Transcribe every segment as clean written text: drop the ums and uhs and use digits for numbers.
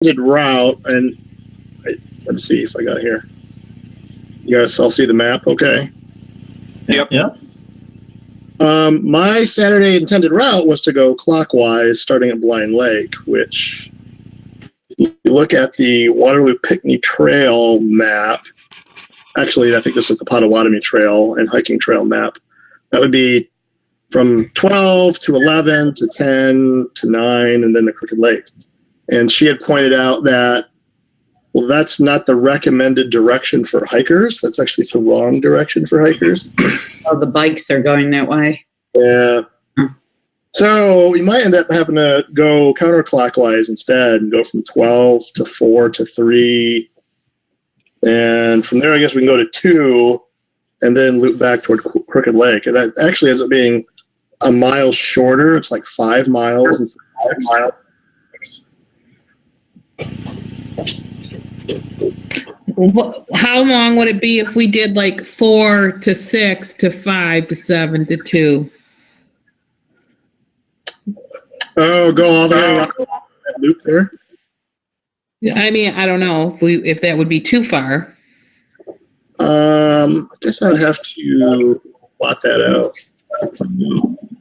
route, and let's see if I got it here. You guys all see the map, okay? Yep. Yeah. My Saturday intended route was to go clockwise, starting at Blind Lake, which you look at the Waterloo Picnic Trail map. Actually, I think this is the Potawatomi Trail and hiking trail map. That would be from 12 to 11 to 10 to 9, and then the Crooked Lake. And she had pointed out that, well, that's not the recommended direction for hikers. That's actually the wrong direction for hikers. Oh, the bikes are going that way. Yeah. So we might end up having to go counterclockwise instead and go from 12 to 4 to 3. And from there, I guess we can go to 2 and then loop back toward Crooked Lake. And that actually ends up being a mile shorter. It's like 5 miles. How long would it be if we did like 4 to 6 to 5 to 7 to 2? Oh, go all the way around that loop there? I mean, I don't know if that would be too far. I guess I'd have to plot that out.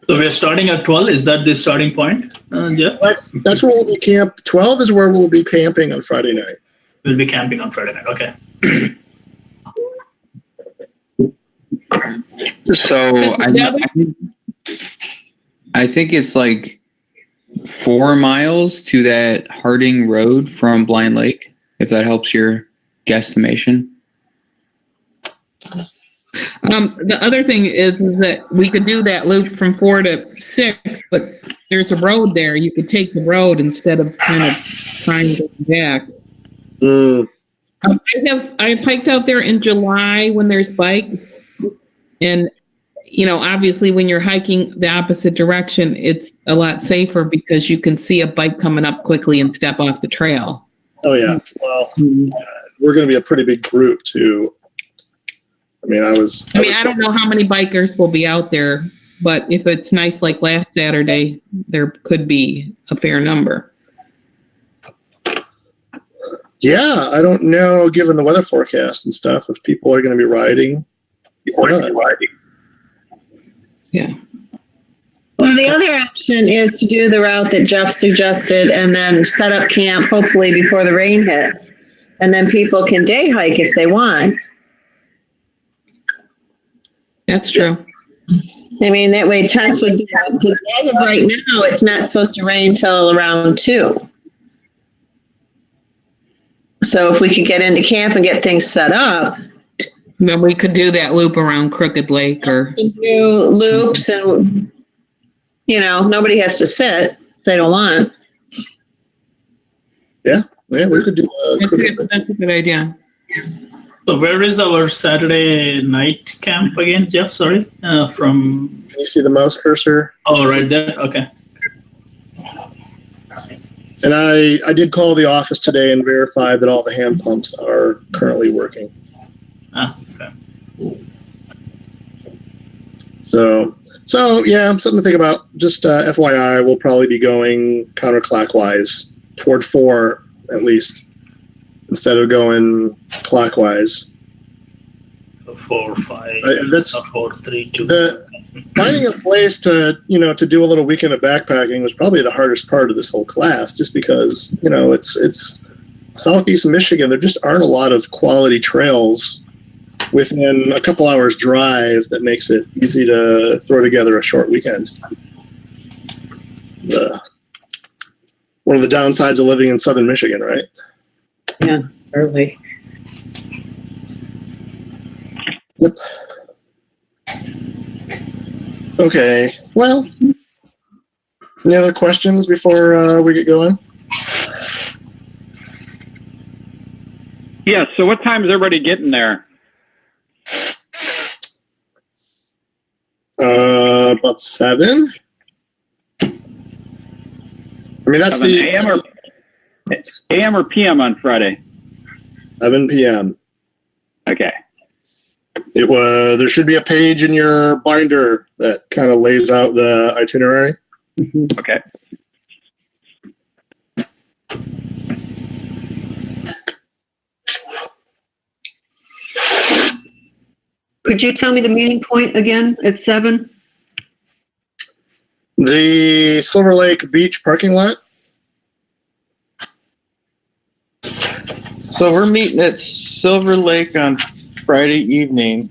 So we're starting at 12. Is that the starting point, Jeff? That's where we'll be camp. 12 is where we'll be camping on Friday night. We'll be camping on Friday night. Okay. So I think it's like 4 miles to that Harding Road from Blind Lake, if that helps your guesstimation. The other thing is that we could do that loop from 4 to 6, but there's a road there. You could take the road instead of kind of trying to go back. I've hiked out there in July when there's bikes, and obviously when you're hiking the opposite direction, it's a lot safer because you can see a bike coming up quickly and step off the trail. Oh yeah. Well, we're going to be a pretty big group too. I don't know how many bikers will be out there, but if it's nice like last Saturday, there could be a fair number. Yeah, I don't know, given the weather forecast and stuff, if people are going to be riding. Yeah. Well, the other option is to do the route that Jeff suggested and then set up camp, hopefully before the rain hits. And then people can day hike if they want. That's true. I mean, that way tents would be, because as of right now, it's not supposed to rain till around 2. So if we could get into camp and get things set up. Then we could do that loop around Crooked Lake or do loops and, nobody has to sit if they don't want. Yeah, we could do that's a good idea. So where is our Saturday night camp again, Jeff? Sorry, from. Can you see the mouse cursor? Oh, right there. Okay. And I did call the office today and verify that all the hand pumps are currently working. Okay. So yeah, something to think about. Just FYI, we'll probably be going counterclockwise toward 4 at least, instead of going clockwise. So 4, 5. That's 4, 3, 2. Finding a place to do a little weekend of backpacking was probably the hardest part of this whole class, just because it's Southeast Michigan. There just aren't a lot of quality trails within a couple hours drive that makes it easy to throw together a short weekend. One of the downsides of living in Southern Michigan, right? Yeah, early. Yep. Okay. Well, any other questions before we get going? Yeah. So what time is everybody getting there? About 7. I mean, that's 7 AM or PM on Friday? 7 p.m. Okay. There should be a page in your binder that kind of lays out the itinerary. Okay. Could you tell me the meeting point again at 7? The Silver Lake Beach parking lot. So we're meeting at Silver Lake on Friday evening.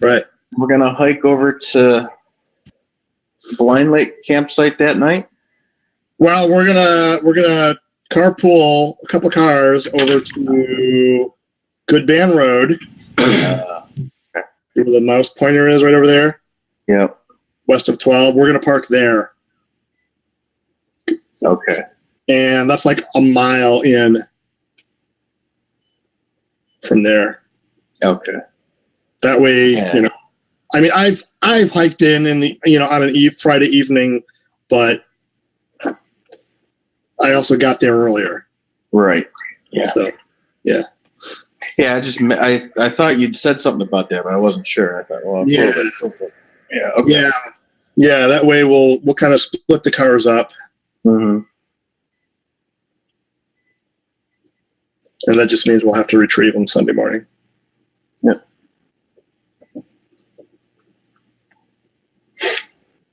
Right. We're gonna hike over to Blind Lake campsite that night. Well, we're gonna carpool a couple cars over to Good Band Road, where the mouse pointer is, right over there, Yep. west of 12. We're gonna park there, Okay. and that's like a mile in from there. Okay. That way, Yeah. I mean, I've hiked in the on an Friday evening, but I also got there earlier. Right. Yeah. So, yeah. Yeah. I thought you'd said something about that, but I wasn't sure. I thought, well, Yeah. Yeah. Okay. Yeah. That way we'll kind of split the cars up, Mm-hmm. and that just means we'll have to retrieve them Sunday morning.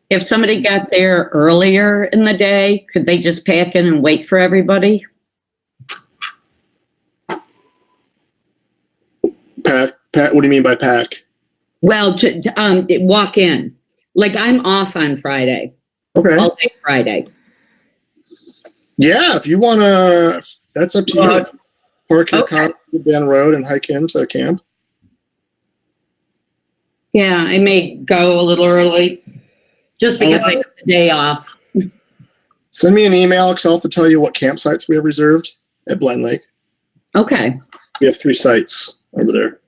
If somebody got there earlier in the day, could they just pack in and wait for everybody? Pack? What do you mean by pack? Well, walk in. Like I'm off on Friday, Okay. all day Friday. Yeah, if you want to, that's up to you. Park your car on the Ben Road and hike into camp. Yeah, I may go a little early just because I have the day off. Send me an email, because I'll have to tell you what campsites we have reserved at Blind Lake. Okay. We have 3 sites over there.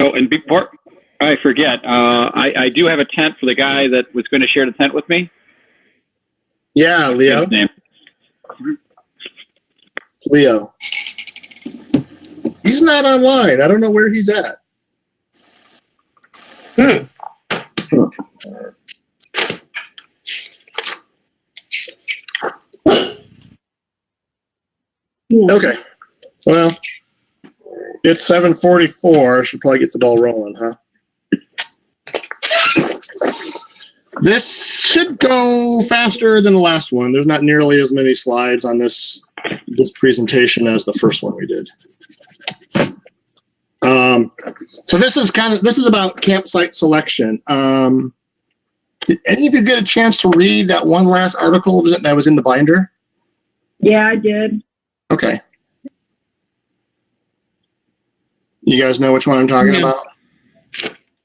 Oh, and before I forget, I do have a tent for the guy that was going to share the tent with me. Yeah, Leo. His name. It's Leo. He's not online. I don't know where he's at. Okay. Well, it's 7:44. I should probably get the ball rolling, huh? This should go faster than the last one. There's not nearly as many slides on this presentation as the first one we did. So this is about campsite selection. Did any of you get a chance to read that one last article that was in the binder? Yeah, I did. Okay. You guys know which one I'm talking about?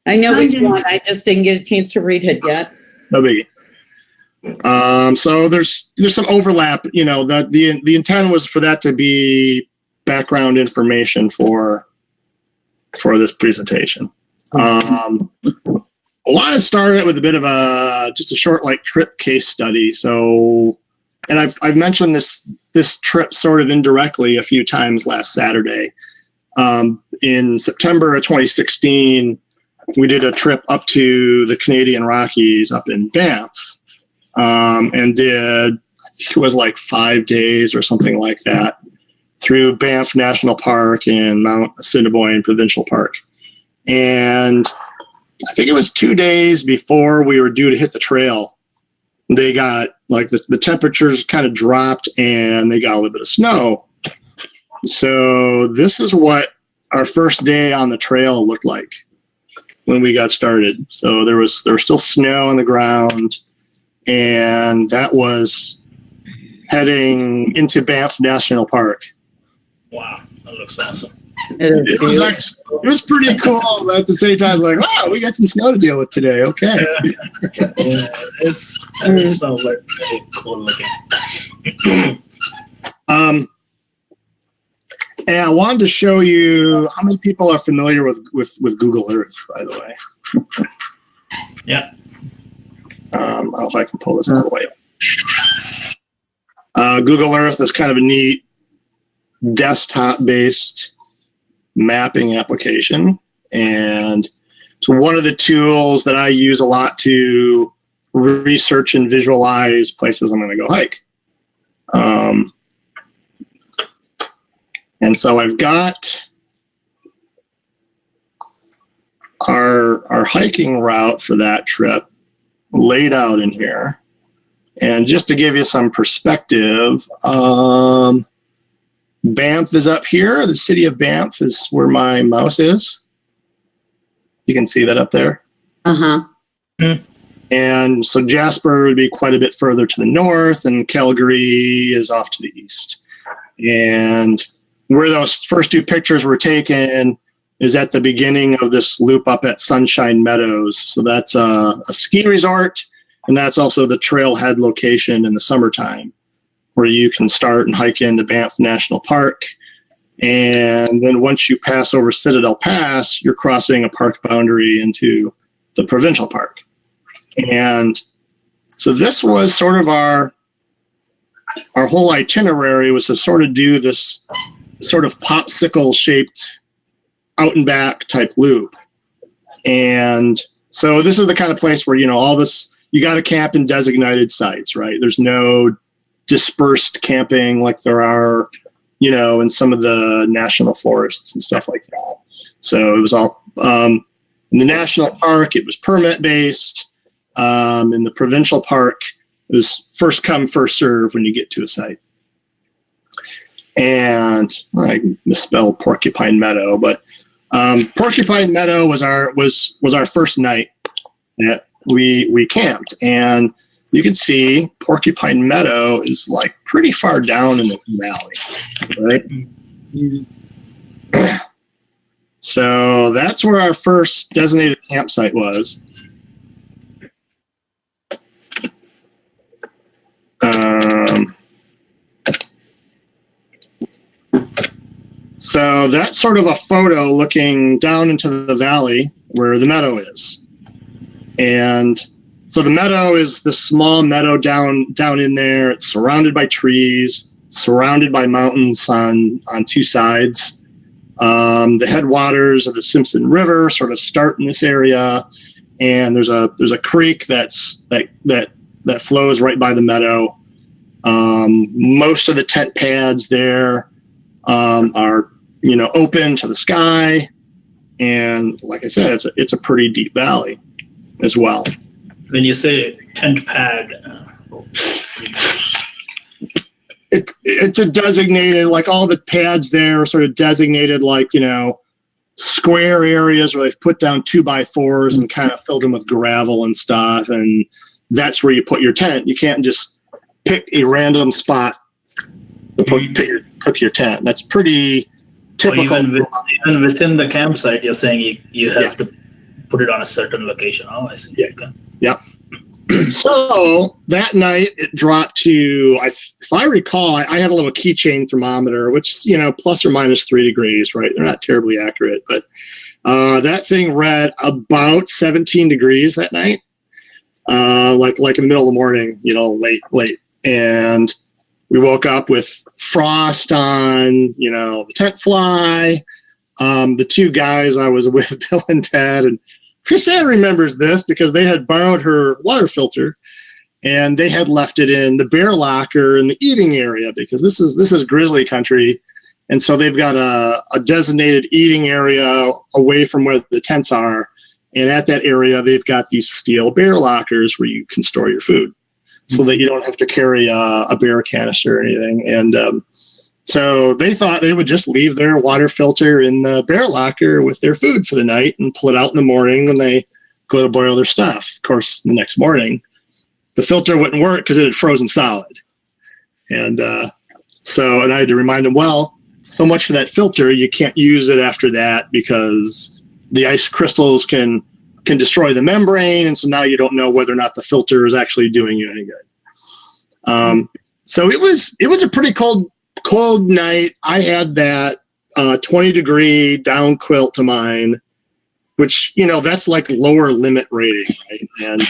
I know which one. I just didn't get a chance to read it yet. No biggie. So there's some overlap. The intent was for that to be background information for this presentation. A lot of started with a bit of just a short trip case study. So, and I've mentioned this trip sort of indirectly a few times last Saturday. In September of 2016, we did a trip up to the Canadian Rockies up in Banff, and did, I think it was 5 days or something like that, through Banff National Park and Mount Assiniboine Provincial Park. And I think it was 2 days before we were due to hit the trail, they got the temperatures kind of dropped and they got a little bit of snow. So this is what our first day on the trail looked like when we got started. So there was still snow on the ground, and that was heading into Banff National Park. Wow, that looks awesome. It was pretty cool. At the same time, wow, we got some snow to deal with today. Okay. Yeah, it smells very cool looking. And I wanted to show you how many people are familiar with Google Earth, by the way. Yeah. I don't know if I can pull this out of the way. Google Earth is kind of a neat desktop-based mapping application. And so one of the tools that I use a lot to research and visualize places I'm going to go hike. And so I've got our hiking route for that trip laid out in here. And just to give you some perspective, Banff is up here. The city of Banff is where my mouse is. You can see that up there. Uh-huh. And so Jasper would be quite a bit further to the north, and Calgary is off to the east. And where those first two pictures were taken is at the beginning of this loop up at Sunshine Meadows. So that's a ski resort, and that's also the trailhead location in the summertime, where you can start and hike into Banff National Park. And then once you pass over Citadel Pass, you're crossing a park boundary into the provincial park. And so this was sort of our whole itinerary, was to sort of do this sort of popsicle shaped out and back type loop. And so this is the kind of place where, you know, all this, you got to camp in designated sites, right? There's no dispersed camping like there are, you know, in some of the national forests and stuff like that. So it was all in the national park, it was permit based. In the provincial park, it was first come, first serve when you get to a site. And I misspelled Porcupine Meadow, but Porcupine Meadow was our first night that we camped. And you can see Porcupine Meadow is like pretty far down in this valley, right? So that's where our first designated campsite was. So that's sort of a photo looking down into the valley where the meadow is. And so the meadow is the small meadow down in there. It's surrounded by trees, surrounded by mountains on two sides. The headwaters of the Simpson River sort of start in this area, and there's a creek that flows right by the meadow. Most of the tent pads there are, you know, open to the sky, and like I said, it's a pretty deep valley as well. When you say tent pad, it's a designated, like all the pads there are sort of designated, like, you know, square areas where they've put down 2x4s and kind of filled them with gravel and stuff, and that's where you put your tent. You can't just pick a random spot to put your tent. That's pretty typical. Even within the campsite, you're saying you have to put it on a certain location. Oh, I see. Yeah. Okay. Yep. So that night it dropped to, if I recall, I had a little keychain thermometer, which, you know, plus or minus 3 degrees, right? They're not terribly accurate, but that thing read about 17 degrees that night, like in the middle of the morning, you know, late. And we woke up with frost on, you know, the tent fly. The two guys I was with, Bill and Ted, and Chrisanne remembers this because they had borrowed her water filter and they had left it in the bear locker in the eating area, because this is grizzly country. And so they've got a designated eating area away from where the tents are. And at that area, they've got these steel bear lockers where you can store your food, so that you don't have to carry a bear canister or anything. And so they thought they would just leave their water filter in the bear locker with their food for the night and pull it out in the morning when they go to boil their stuff. Of course, the next morning, the filter wouldn't work because it had frozen solid. And and I had to remind them, well, so much for that filter, you can't use it after that because the ice crystals can destroy the membrane, and so now you don't know whether or not the filter is actually doing you any good. So it was a pretty cold night. I had that 20-degree down quilt to mine, which, you know, that's like lower limit rating, right? And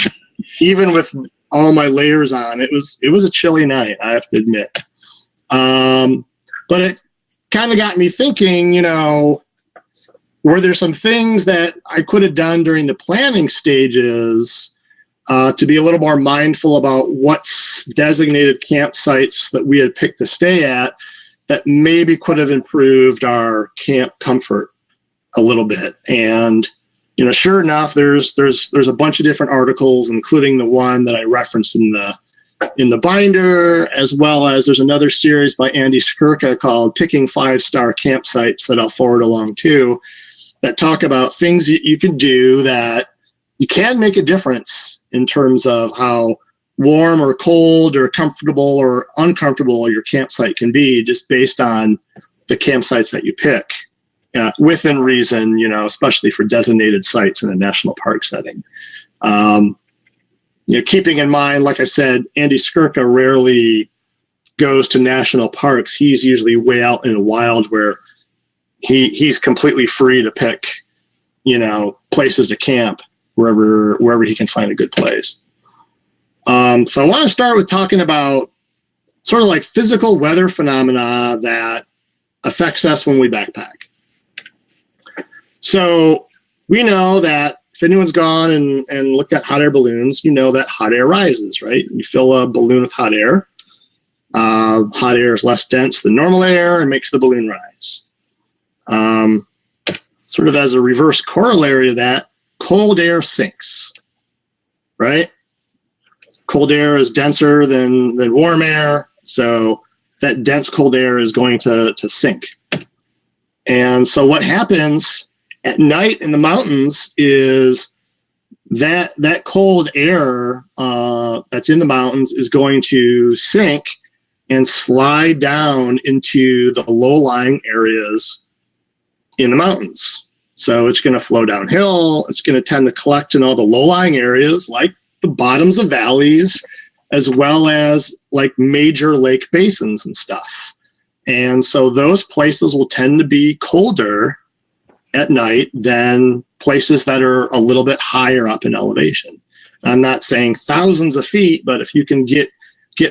even with all my layers on, it was a chilly night, I have to admit. But it kind of got me thinking, you know, were there some things that I could have done during the planning stages to be a little more mindful about what's designated campsites that we had picked to stay at that maybe could have improved our camp comfort a little bit? And sure enough, there's a bunch of different articles, including the one that I referenced in the binder, as well as there's another series by Andy Skurka called Picking 5-Star Campsites that I'll forward along too, that talk about things that you can do that you can make a difference in terms of how warm or cold or comfortable or uncomfortable your campsite can be just based on the campsites that you pick, within reason, especially for designated sites in a national park setting. Keeping in mind, like I said, Andy Skurka rarely goes to national parks. He's usually way out in the wild where he's completely free to pick, places to camp wherever he can find a good place. So I want to start with talking about sort of like physical weather phenomena that affects us when we backpack. So we know that if anyone's gone and looked at hot air balloons, that hot air rises, right? You fill a balloon with hot air. Hot air is less dense than normal air and makes the balloon rise. Sort of as a reverse corollary of that, cold air sinks, right? Cold air is denser than warm air, so that dense cold air is going to sink. And so what happens at night in the mountains is that cold air that's in the mountains is going to sink and slide down into the low-lying areas in the mountains. So it's going to flow downhill. It's going to tend to collect in all the low-lying areas like the bottoms of valleys, as well as like major lake basins and stuff. And so those places will tend to be colder at night than places that are a little bit higher up in elevation. I'm not saying thousands of feet, but if you can get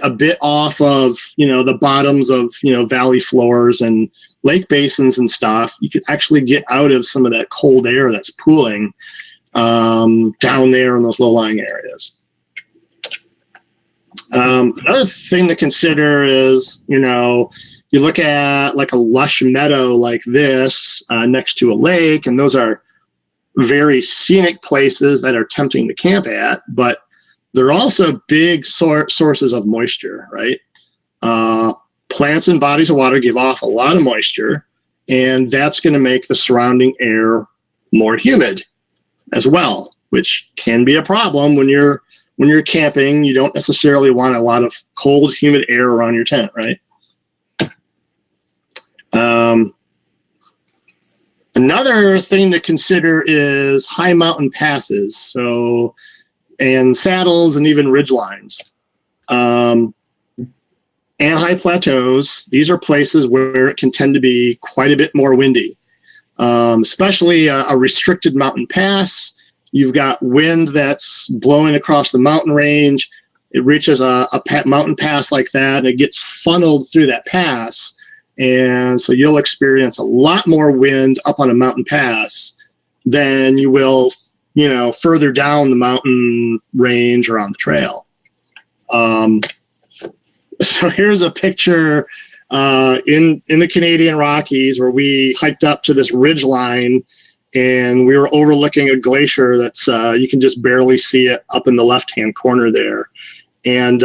a bit off of, the bottoms of, valley floors and lake basins and stuff, you can actually get out of some of that cold air that's pooling down there in those low-lying areas. Another thing to consider is, you look at like a lush meadow like this next to a lake, and those are very scenic places that are tempting to camp at, but they're also big sources of moisture, right? Plants and bodies of water give off a lot of moisture, and that's going to make the surrounding air more humid as well, which can be a problem when you're camping. You don't necessarily want a lot of cold, humid air around your tent, right? Another thing to consider is high mountain passes, and saddles and even ridge lines. And high plateaus, these are places where it can tend to be quite a bit more windy, especially a restricted mountain pass. You've got wind that's blowing across the mountain range. It reaches a mountain pass like that, and it gets funneled through that pass. And so you'll experience a lot more wind up on a mountain pass than you will, further down the mountain range or on the trail. So here's a picture in the Canadian Rockies where we hiked up to this ridge line, and we were overlooking a glacier that's you can just barely see it up in the left-hand corner there. And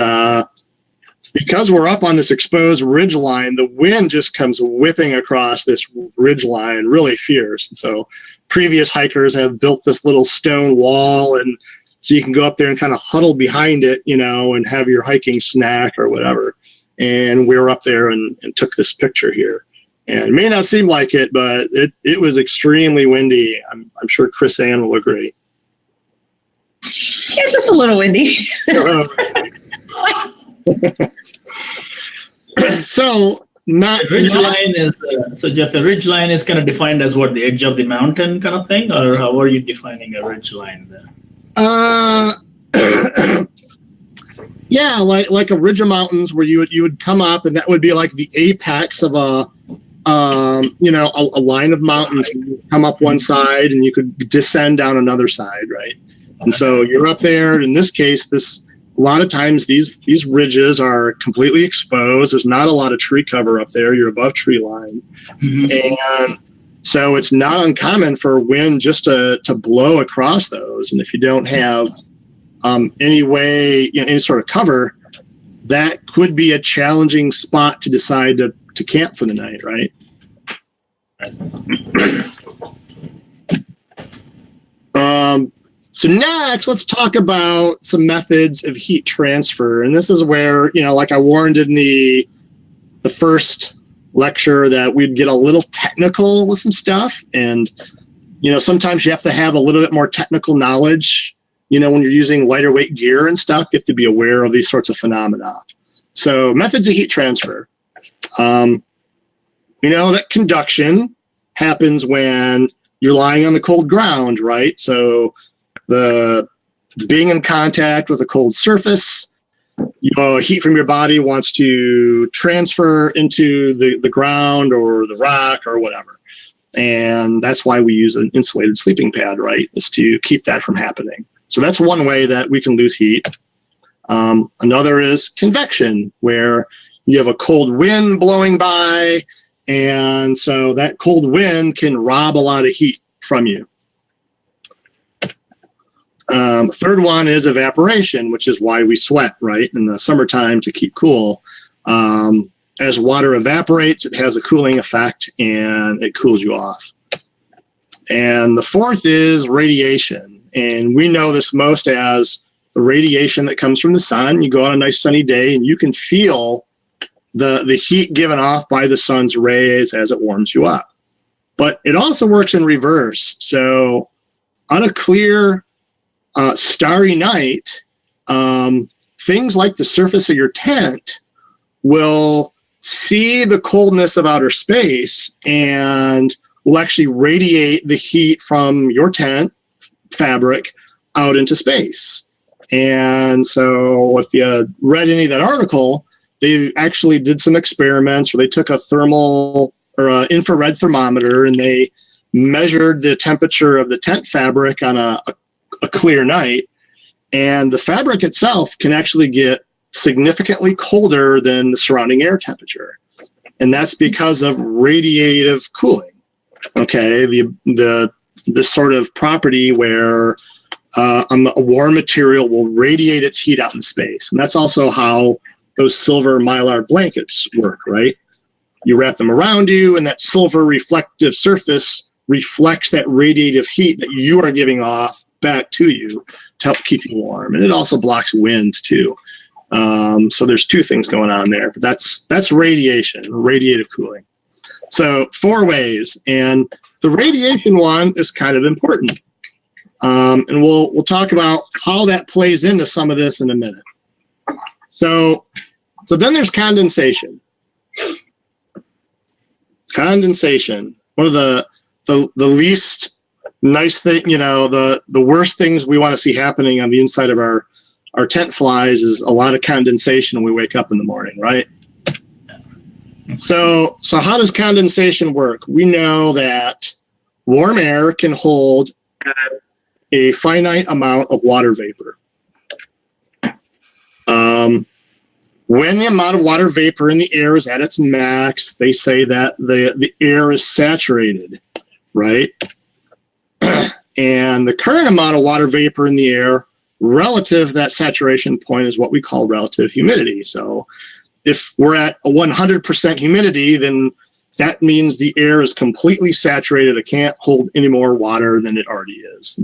because we're up on this exposed ridge line, the wind just comes whipping across this ridge line really fierce. And so previous hikers have built this little stone wall, and so you can go up there and kind of huddle behind it, and have your hiking snack or whatever. And we were up there and took this picture here. And it may not seem like it, but it was extremely windy. I'm sure Chris Ann will agree. Yeah, just a little windy. So ridge line is so Jeff, a ridge line is kind of defined as what, the edge of the mountain kind of thing, or how are you defining a ridge line there? Yeah, like a ridge of mountains where you would come up, and that would be like the apex of a line of mountains. You come up one side and you could descend down another side, right? And so you're up there. In this case, a lot of times these ridges are completely exposed. There's not a lot of tree cover up there. You're above tree line. Mm-hmm. And So it's not uncommon for wind just to blow across those. And if you don't have any way, any sort of cover, that could be a challenging spot to decide to camp for the night, right? So next, let's talk about some methods of heat transfer. And this is where, like I warned in the first lecture, that we'd get a little technical with some stuff. And, sometimes you have to have a little bit more technical knowledge. When you're using lighter weight gear and stuff, you have to be aware of these sorts of phenomena. So methods of heat transfer. That conduction happens when you're lying on the cold ground, right? So the being in contact with a cold surface, heat from your body wants to transfer into the ground or the rock or whatever. And that's why we use an insulated sleeping pad, right? Is to keep that from happening. So that's one way that we can lose heat. Another is convection, where you have a cold wind blowing by, and so that cold wind can rob a lot of heat from you. Third one is evaporation, which is why we sweat, right, in the summertime to keep cool. As water evaporates, it has a cooling effect, and it cools you off. And the fourth is radiation. And we know this most as the radiation that comes from the sun. You go on a nice sunny day, and you can feel the heat given off by the sun's rays as it warms you up. But it also works in reverse. So on a clear, starry night, things like the surface of your tent will see the coldness of outer space and will actually radiate the heat from your tent fabric out into space. And so if you read any of that article, they actually did some experiments where they took a thermal or an infrared thermometer and they measured the temperature of the tent fabric on a clear night. And the fabric itself can actually get significantly colder than the surrounding air temperature. And that's because of radiative cooling. Okay, the sort of property where a warm material will radiate its heat out in space. And that's also how those silver mylar blankets work, right? You wrap them around you, and that silver reflective surface reflects that radiative heat that you are giving off back to you to help keep you warm. And it also blocks wind too. So there's two things going on there, but that's radiation, radiative cooling. So 4 ways, and the radiation one is kind of important. And we'll talk about how that plays into some of this in a minute. So then there's condensation. Condensation, one of the least nice thing, the worst things we want to see happening on the inside of our tent flies is a lot of condensation when we wake up in the morning, right? So how does condensation work? We know that warm air can hold a finite amount of water vapor. When the amount of water vapor in the air is at its max, they say that the air is saturated, right? And the current amount of water vapor in the air relative to that saturation point is what we call relative humidity. So if we're at a 100% humidity, then that means the air is completely saturated. It can't hold any more water than it already is.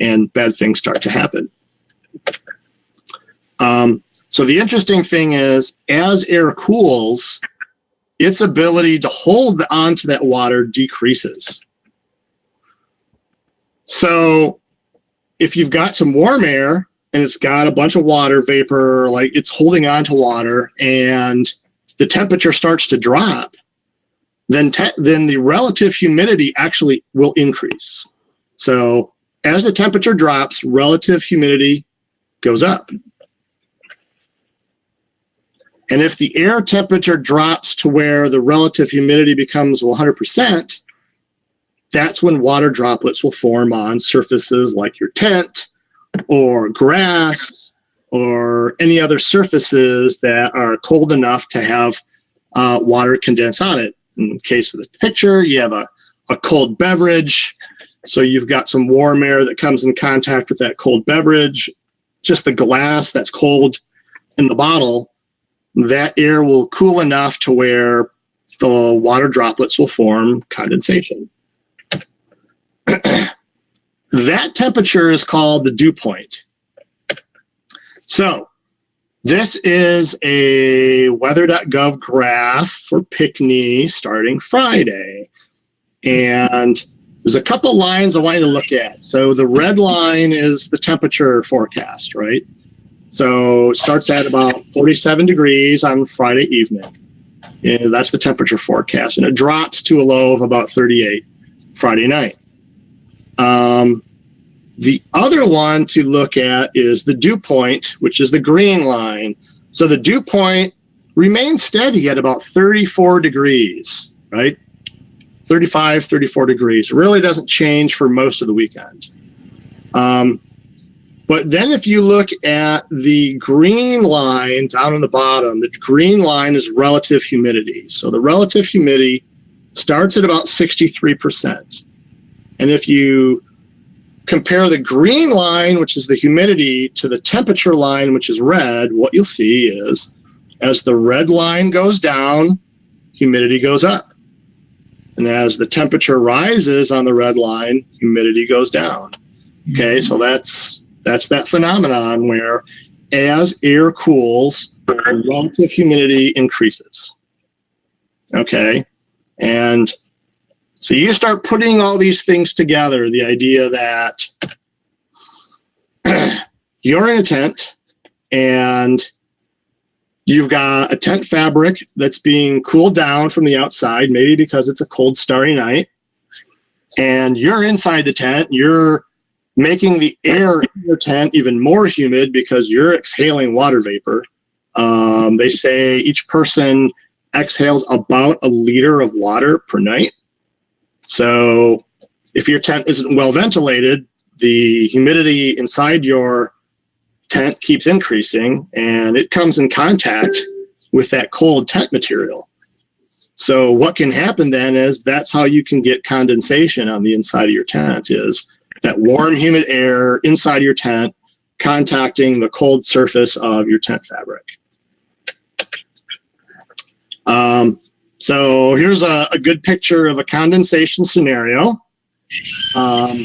And bad things start to happen. So the interesting thing is, as air cools, its ability to hold onto that water decreases. So if you've got some warm air and it's got a bunch of water vapor, like it's holding on to water, and the temperature starts to drop, then the relative humidity actually will increase. So as the temperature drops, relative humidity goes up. And if the air temperature drops to where the relative humidity becomes 100%, that's when water droplets will form on surfaces like your tent or grass or any other surfaces that are cold enough to have water condense on it. In the case of the picture, you have a a cold beverage. So you've got some warm air that comes in contact with that cold beverage, just the glass that's cold in the bottle. That air will cool enough to where the water droplets will form condensation. That temperature is called the dew point. So this is a weather.gov graph for Pinckney starting Friday. And there's a couple lines I want you to look at. So the red line is the temperature forecast, right? So it starts at about 47 degrees on Friday evening. And that's the temperature forecast. And it drops to a low of about 38 Friday night. The other one to look at is the dew point, which is the green line. So the dew point remains steady at about 34 degrees, right? 35, 34 degrees. It really doesn't change for most of the weekend. But then if you look at the green line down on the bottom, the green line is relative humidity. So the relative humidity starts at about 63%. And if you compare the green line, which is the humidity, to the temperature line, which is red, what you'll see is as the red line goes down, humidity goes up. And as the temperature rises on the red line, humidity goes down. Okay, so that's that phenomenon where as air cools, relative humidity increases. Okay, and so you start putting all these things together, the idea that you're in a tent and you've got a tent fabric that's being cooled down from the outside, maybe because it's a cold, starry night, and you're inside the tent, you're making the air in your tent even more humid because you're exhaling water vapor. They say each person exhales about 1 liter of water per night. So if your tent isn't well ventilated, the humidity inside your tent keeps increasing and it comes in contact with that cold tent material. So what can happen then is that's how you can get condensation on the inside of your tent, is that warm, humid air inside your tent contacting the cold surface of your tent fabric. So here's a good picture of a condensation scenario.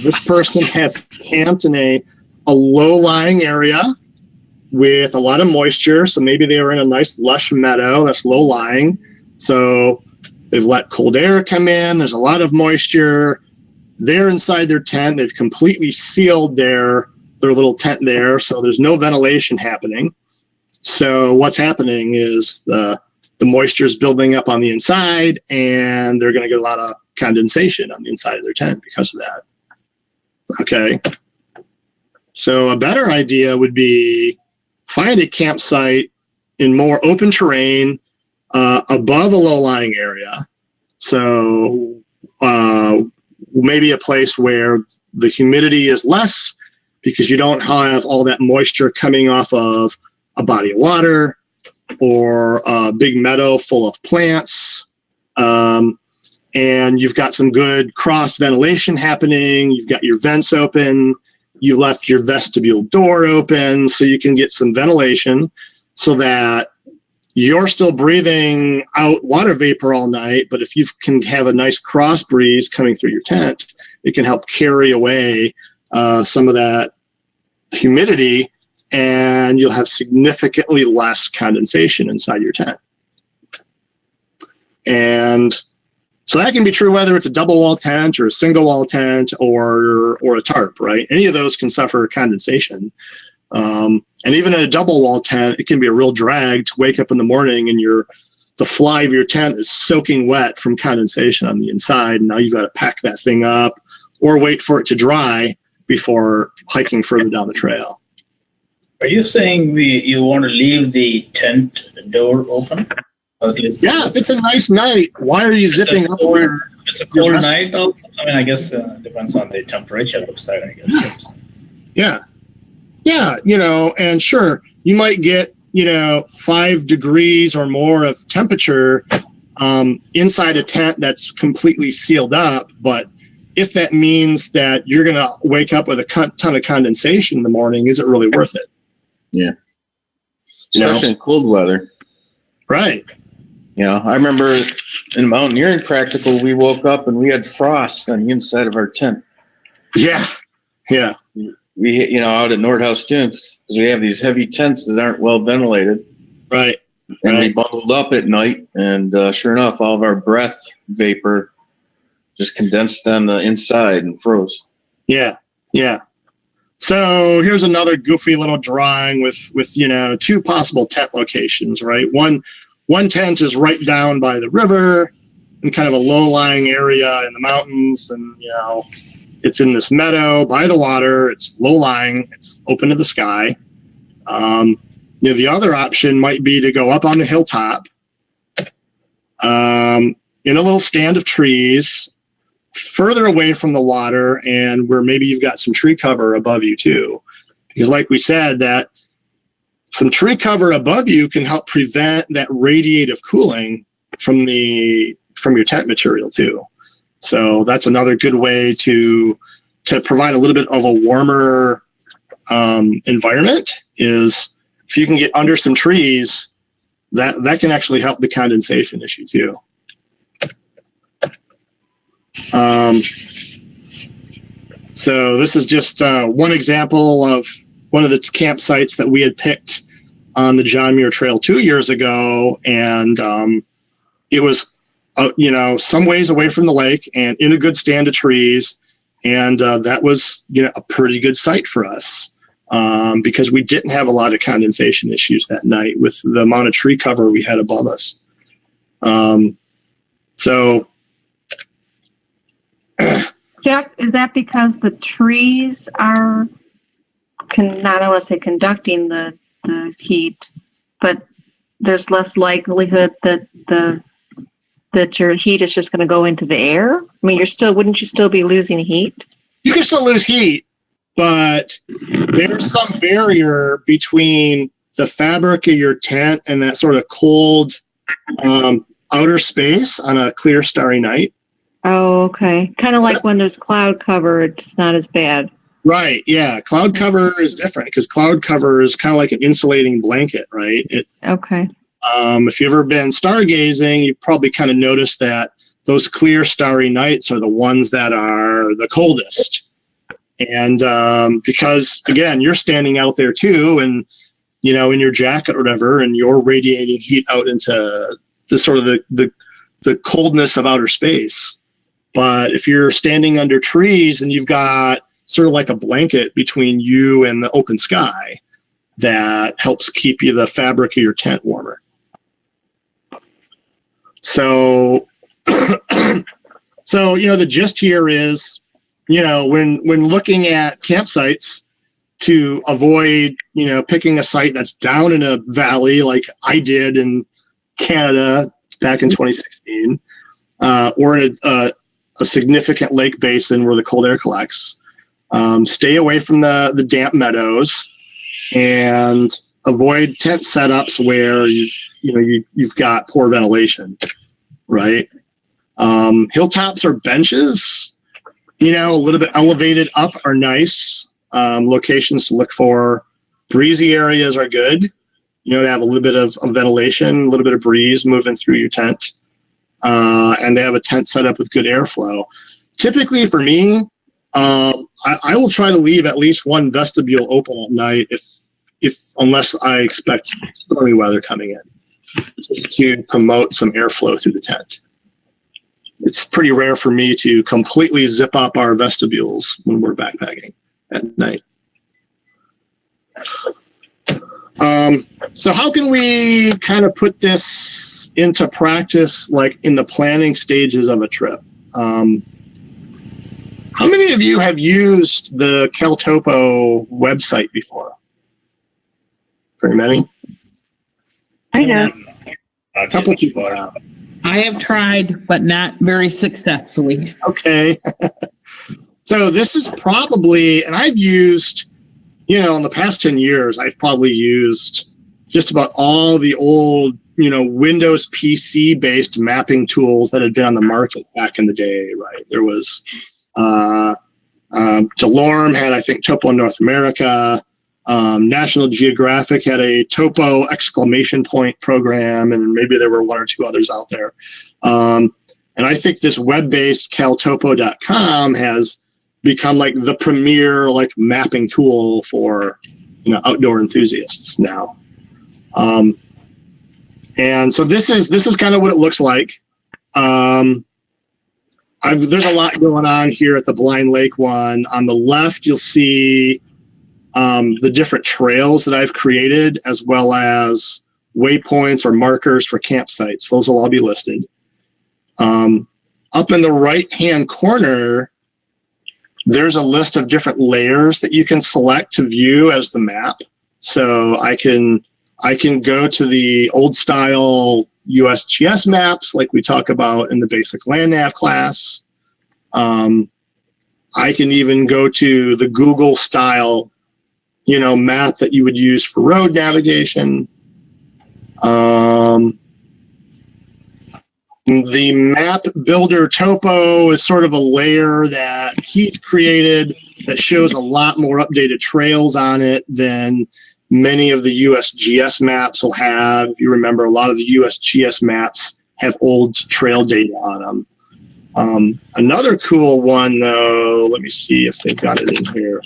This person has camped in a low-lying area with a lot of moisture. So maybe they were in a nice lush meadow that's low-lying. So they've let cold air come in. There's a lot of moisture. They're inside their tent. They've completely sealed their little tent there. So there's no ventilation happening. So what's happening is the moisture is building up on the inside, and they're going to get a lot of condensation on the inside of their tent because of that. Okay. So a better idea would be find a campsite in more open terrain above a low-lying area. So maybe a place where the humidity is less because you don't have all that moisture coming off of a body of water or a big meadow full of plants. And you've got some good cross ventilation happening. You've got your vents open. You left your vestibule door open so you can get some ventilation so that you're still breathing out water vapor all night. But if you can have a nice cross breeze coming through your tent, it can help carry away some of that humidity, and you'll have significantly less condensation inside your tent. And so that can be true whether it's a double wall tent or a single wall tent or a tarp, right? Any of those can suffer condensation. And even in a double wall tent, it can be a real drag to wake up in the morning and the fly of your tent is soaking wet from condensation on the inside. And now you've got to pack that thing up or wait for it to dry before hiking further down the trail. Are you saying you want to leave the tent door open? Yeah, if it's a nice night, why are you zipping up? It's a cold night also? I mean, I guess it depends on the temperature outside, I guess. Yeah, and sure, you might get, 5 degrees or more of temperature inside a tent that's completely sealed up. But if that means that you're going to wake up with a ton of condensation in the morning, is it really worth it? Yeah. Especially in cold weather. Right. Yeah, I remember in mountaineering practical, we woke up and we had frost on the inside of our tent. Yeah. Yeah. We, out at Nordhaus Dunes, we have these heavy tents that aren't well ventilated. Right. And we bundled up at night, and sure enough, all of our breath vapor just condensed on the inside and froze. Yeah. Yeah. So here's another goofy little drawing with two possible tent locations, right? One tent is right down by the river in kind of a low-lying area in the mountains, and it's in this meadow by the water. It's low-lying. It's open to the sky. The other option might be to go up on the hilltop in a little stand of trees further away from the water, and where maybe you've got some tree cover above you too. Because like we said, that some tree cover above you can help prevent that radiative cooling from your tent material too. So that's another good way to provide a little bit of a warmer environment, is if you can get under some trees, that can actually help the condensation issue too. So this is just one example of one of the campsites that we had picked on the John Muir Trail 2 years ago. And it was, some ways away from the lake and in a good stand of trees. And that was, a pretty good site for us because we didn't have a lot of condensation issues that night with the amount of tree cover we had above us. Jeff, is that because the trees are not only say conducting the heat, but there's less likelihood that your heat is just going to go into the air? I mean, wouldn't you still be losing heat? You can still lose heat, but there's some barrier between the fabric of your tent and that sort of cold outer space on a clear, starry night. Oh, okay. Kind of like when there's cloud cover, it's not as bad. Right. Yeah. Cloud cover is different because cloud cover is kind of like an insulating blanket, right? Okay. If you've ever been stargazing, you've probably kind of noticed that those clear, starry nights are the ones that are the coldest. And because, again, you're standing out there too, and, in your jacket or whatever, and you're radiating heat out into the sort of the coldness of outer space. But if you're standing under trees and you've got sort of like a blanket between you and the open sky, that helps keep the fabric of your tent warmer. So, the gist here is, when looking at campsites, to avoid, picking a site that's down in a valley like I did in Canada back in 2016, or in a significant lake basin where the cold air collects. Stay away from the damp meadows and avoid tent setups where you've got poor ventilation, right? Hilltops or benches, a little bit elevated up are nice. Locations to look for. Breezy areas are good, to have a little bit of ventilation, a little bit of breeze moving through your tent. And they have a tent set up with good airflow. Typically for me, I will try to leave at least one vestibule open at night unless I expect stormy weather coming in, just to promote some airflow through the tent. It's pretty rare for me to completely zip up our vestibules when we're backpacking at night. So how can we kind of put this into practice, like in the planning stages of a trip? How many of you have used the Caltopo website before? Very many? I know. A couple of people have. I have tried, but not very successfully. Okay. So this is probably, and I've used, in the past 10 years, I've probably used just about all the old, Windows PC based mapping tools that had been on the market back in the day, right? There was Delorme had, I think, Topo North America. National Geographic had a Topo ! program, and maybe there were one or two others out there. And I think this web-based caltopo.com has become like the premier like mapping tool for outdoor enthusiasts now. And so this is kind of what it looks like. There's a lot going on here at the Blind Lake one. On the left, you'll see the different trails that I've created, as well as waypoints or markers for campsites. Those will all be listed. Up in the right-hand corner, there's a list of different layers that you can select to view as the map. So I can go to the old-style USGS maps, like we talk about in the basic land nav class. I can even go to the Google-style, map that you would use for road navigation. The map builder topo is sort of a layer that he's created that shows a lot more updated trails on it than many of the USGS maps will have. You remember, a lot of the USGS maps have old trail data on them. Another cool one, though, let me see if they've got it in here.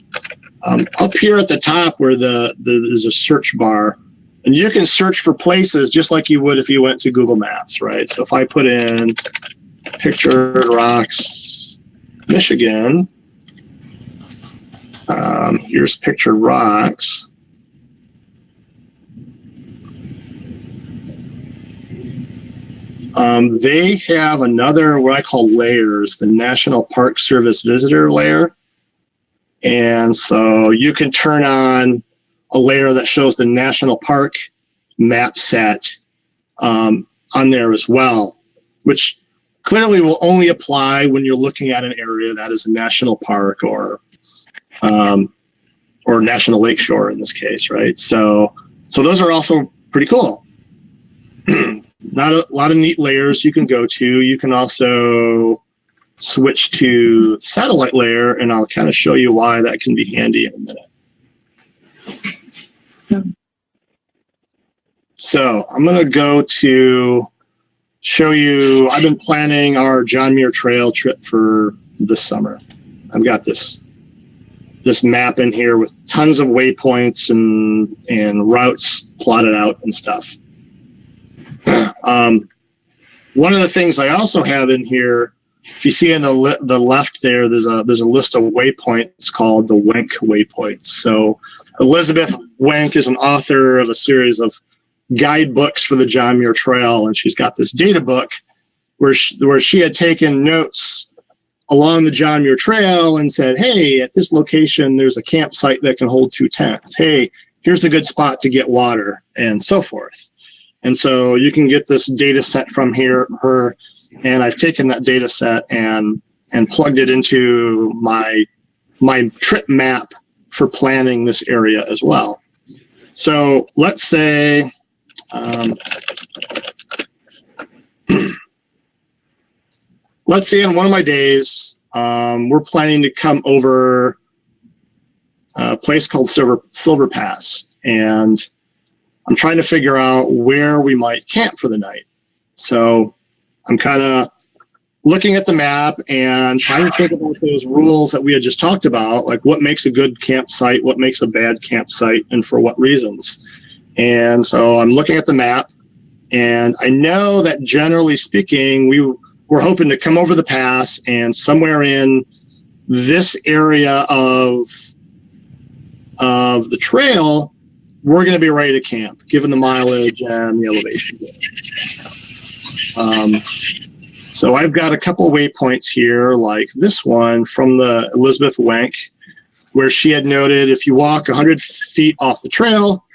Up here at the top where there's a search bar, and you can search for places just like you would if you went to Google Maps, right? So if I put in Pictured Rocks, Michigan, here's Pictured Rocks. They have another, what I call layers, the National Park Service Visitor layer. And so you can turn on a layer that shows the national park map set on there as well, which clearly will only apply when you're looking at an area that is a national park or national lakeshore in this case, right? So those are also pretty cool. Not a lot of neat layers you can go to. You can also switch to satellite layer, and I'll kind of show you why that can be handy in a minute. So I'm going to go to show you, I've been planning our John Muir Trail trip for this summer. I've got this map in here with tons of waypoints and routes plotted out and stuff. One of the things I also have in here, if you see on the left there, there's a list of waypoints called the Wenck waypoints. So Elizabeth Wenck is an author of a series of guidebooks for the John Muir Trail, and she's got this data book where she had taken notes along the John Muir Trail and said, hey, at this location, there's a campsite that can hold 2 tents. Hey, here's a good spot to get water, and so forth. And so you can get this data set from her, and I've taken that data set and plugged it into my trip map for planning this area as well. So let's say, let's say on one of my days, we're planning to come over a place called Silver Pass, and I'm trying to figure out where we might camp for the night. So I'm kind of looking at the map and trying to think about those rules that we had just talked about, like what makes a good campsite, what makes a bad campsite, and for what reasons. And so I'm looking at the map, and I know that generally speaking, we're hoping to come over the pass, and somewhere in this area of the trail, we're going to be ready to camp, given the mileage and the elevation. So I've got a couple waypoints here, like this one from the Elizabeth Wenck, where she had noted if you walk 100 feet off the trail,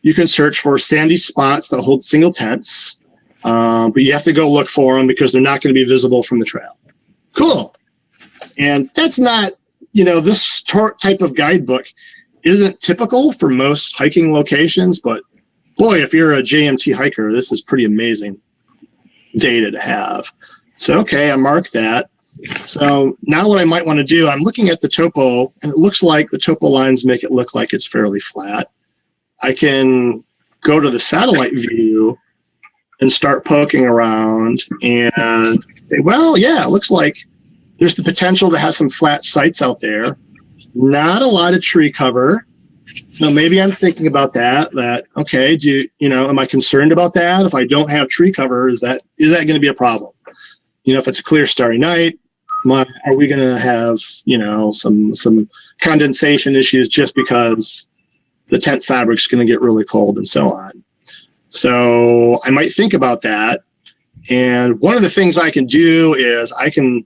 you can search for sandy spots that hold single tents, but you have to go look for them because they're not going to be visible from the trail. Cool. And that's not, this type of guidebook isn't typical for most hiking locations, but boy, if you're a JMT hiker, this is pretty amazing data to have. So, okay, I mark that. So now what I might want to do, I'm looking at the topo, and it looks like the topo lines make it look like it's fairly flat. I can go to the satellite view and start poking around and say, well, yeah, it looks like there's the potential to have some flat sites out there. Not a lot of tree cover. So maybe I'm thinking about that, okay, am I concerned about that? If I don't have tree cover, is that going to be a problem? If it's a clear starry night, are we going to have, some condensation issues just because the tent fabric's going to get really cold and so on? So I might think about that. And one of the things I can do is I can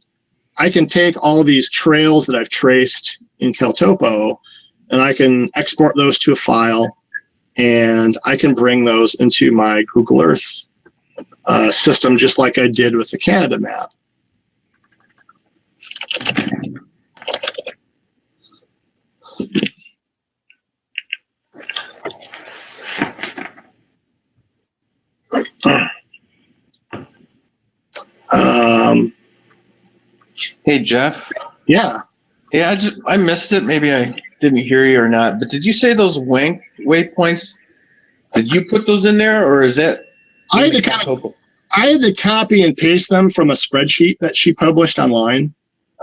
take all these trails that I've traced in Caltopo, and I can export those to a file, and I can bring those into my Google Earth system, just like I did with the Canada map. Hey, Jeff. Yeah. Yeah, I missed it. Maybe I didn't hear you or not. But did you say those WANC waypoints? Did you put those in there, or is that? I had to copy and paste them from a spreadsheet that she published online.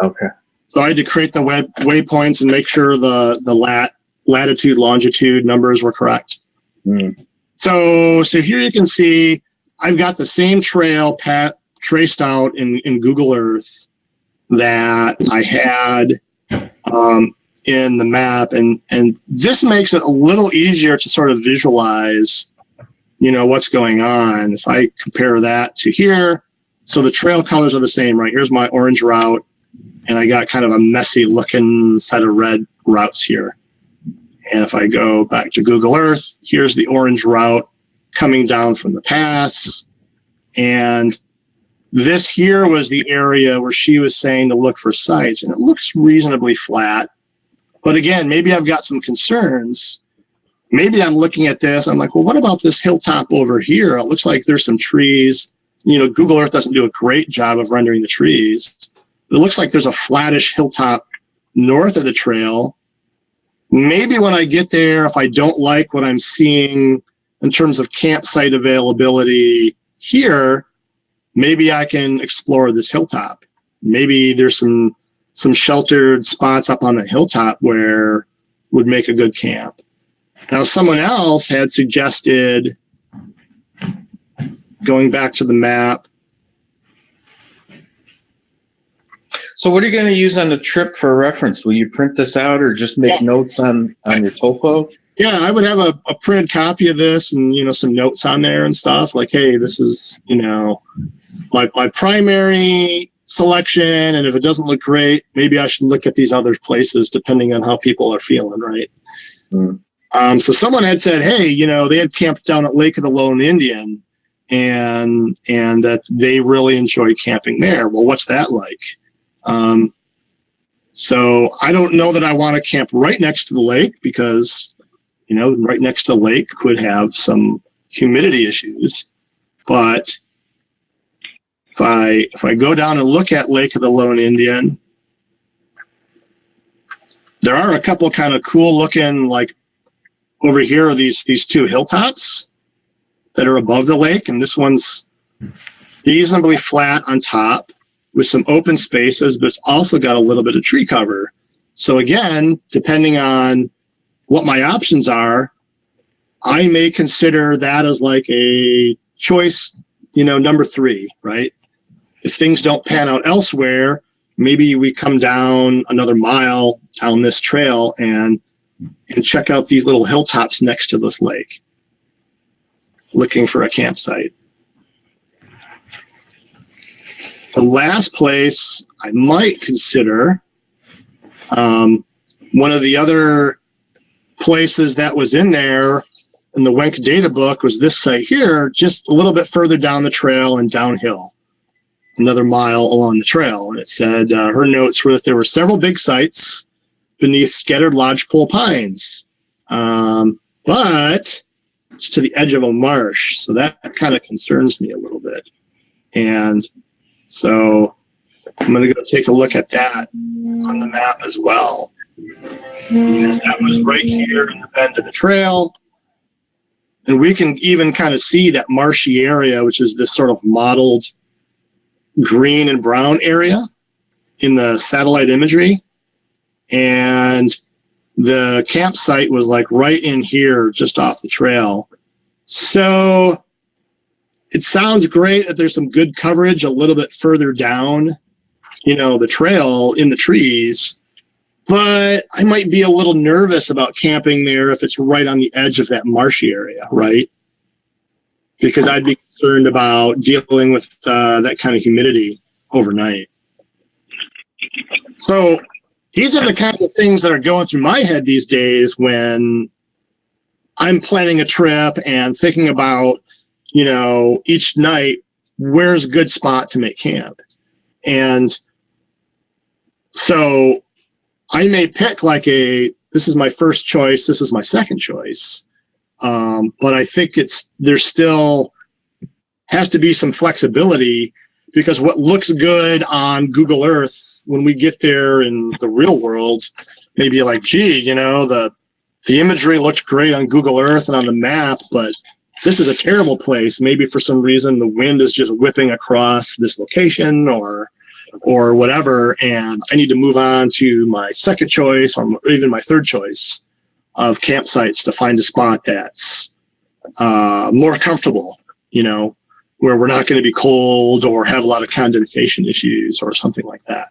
Okay. So I had to create the waypoints and make sure the latitude, longitude numbers were correct. Mm. So here you can see I've got the same trail traced out in Google Earth that I had in the map, and this makes it a little easier to sort of visualize, what's going on. If I compare that to here, so the trail colors are the same, right? Here's my orange route, and I got kind of a messy looking set of red routes here. And if I go back to Google Earth, here's the orange route coming down from the pass. And this here was the area where she was saying to look for sites, and it looks reasonably flat. But again, maybe I've got some concerns. Maybe I'm looking at this, I'm like, well, what about this hilltop over here? It looks like there's some trees. Google Earth doesn't do a great job of rendering the trees. It looks like there's a flattish hilltop north of the trail. Maybe when I get there, if I don't like what I'm seeing in terms of campsite availability here, maybe I can explore this hilltop. Maybe there's some sheltered spots up on the hilltop where would make a good camp. Now, someone else had suggested, going back to the map. So what are you going to use on the trip for reference? Will you print this out or just make notes on your topo? Yeah, I would have a printed copy of this and, some notes on there and stuff like, hey, this is, my primary selection. And if it doesn't look great, maybe I should look at these other places depending on how people are feeling, right? Mm. So someone had said, hey, they had camped down at Lake of the Lone Indian and that they really enjoy camping there. Well, what's that like? So I don't know that I want to camp right next to the lake because, right next to the lake could have some humidity issues. But if I go down and look at Lake of the Lone Indian, there are a couple kind of cool looking, like over here are these two hilltops that are above the lake, and this one's reasonably flat on top with some open spaces, but it's also got a little bit of tree cover. So again, depending on what my options are, I may consider that as like a choice, number 3, right? If things don't pan out elsewhere, maybe we come down another mile down this trail and check out these little hilltops next to this lake, looking for a campsite. The last place I might consider, one of the other places that was in there in the WENC data book was this site here, just a little bit further down the trail and downhill, another mile along the trail. And it said her notes were that there were several big sites beneath scattered lodgepole pines. But to the edge of a marsh. So that kind of concerns me a little bit. And so I'm going to go take a look at that on the map as well. And that was right here in the bend of the trail. And we can even kind of see that marshy area, which is this sort of mottled green and brown area in the satellite imagery. And the campsite was like right in here, just off the trail. So it sounds great that there's some good coverage a little bit further down, the trail in the trees, but I might be a little nervous about camping there if it's right on the edge of that marshy area, right? Because I'd be concerned about dealing with that kind of humidity overnight. So these are the kind of things that are going through my head these days when I'm planning a trip and thinking about, each night, where's a good spot to make camp? And so I may pick this is my first choice, this is my second choice. But I think there still has to be some flexibility, because what looks good on Google Earth when we get there in the real world, maybe like, gee, the imagery looked great on Google Earth and on the map, but this is a terrible place. Maybe for some reason the wind is just whipping across this location or whatever, and I need to move on to my second choice or even my third choice of campsites to find a spot that's more comfortable, where we're not going to be cold or have a lot of condensation issues or something like that.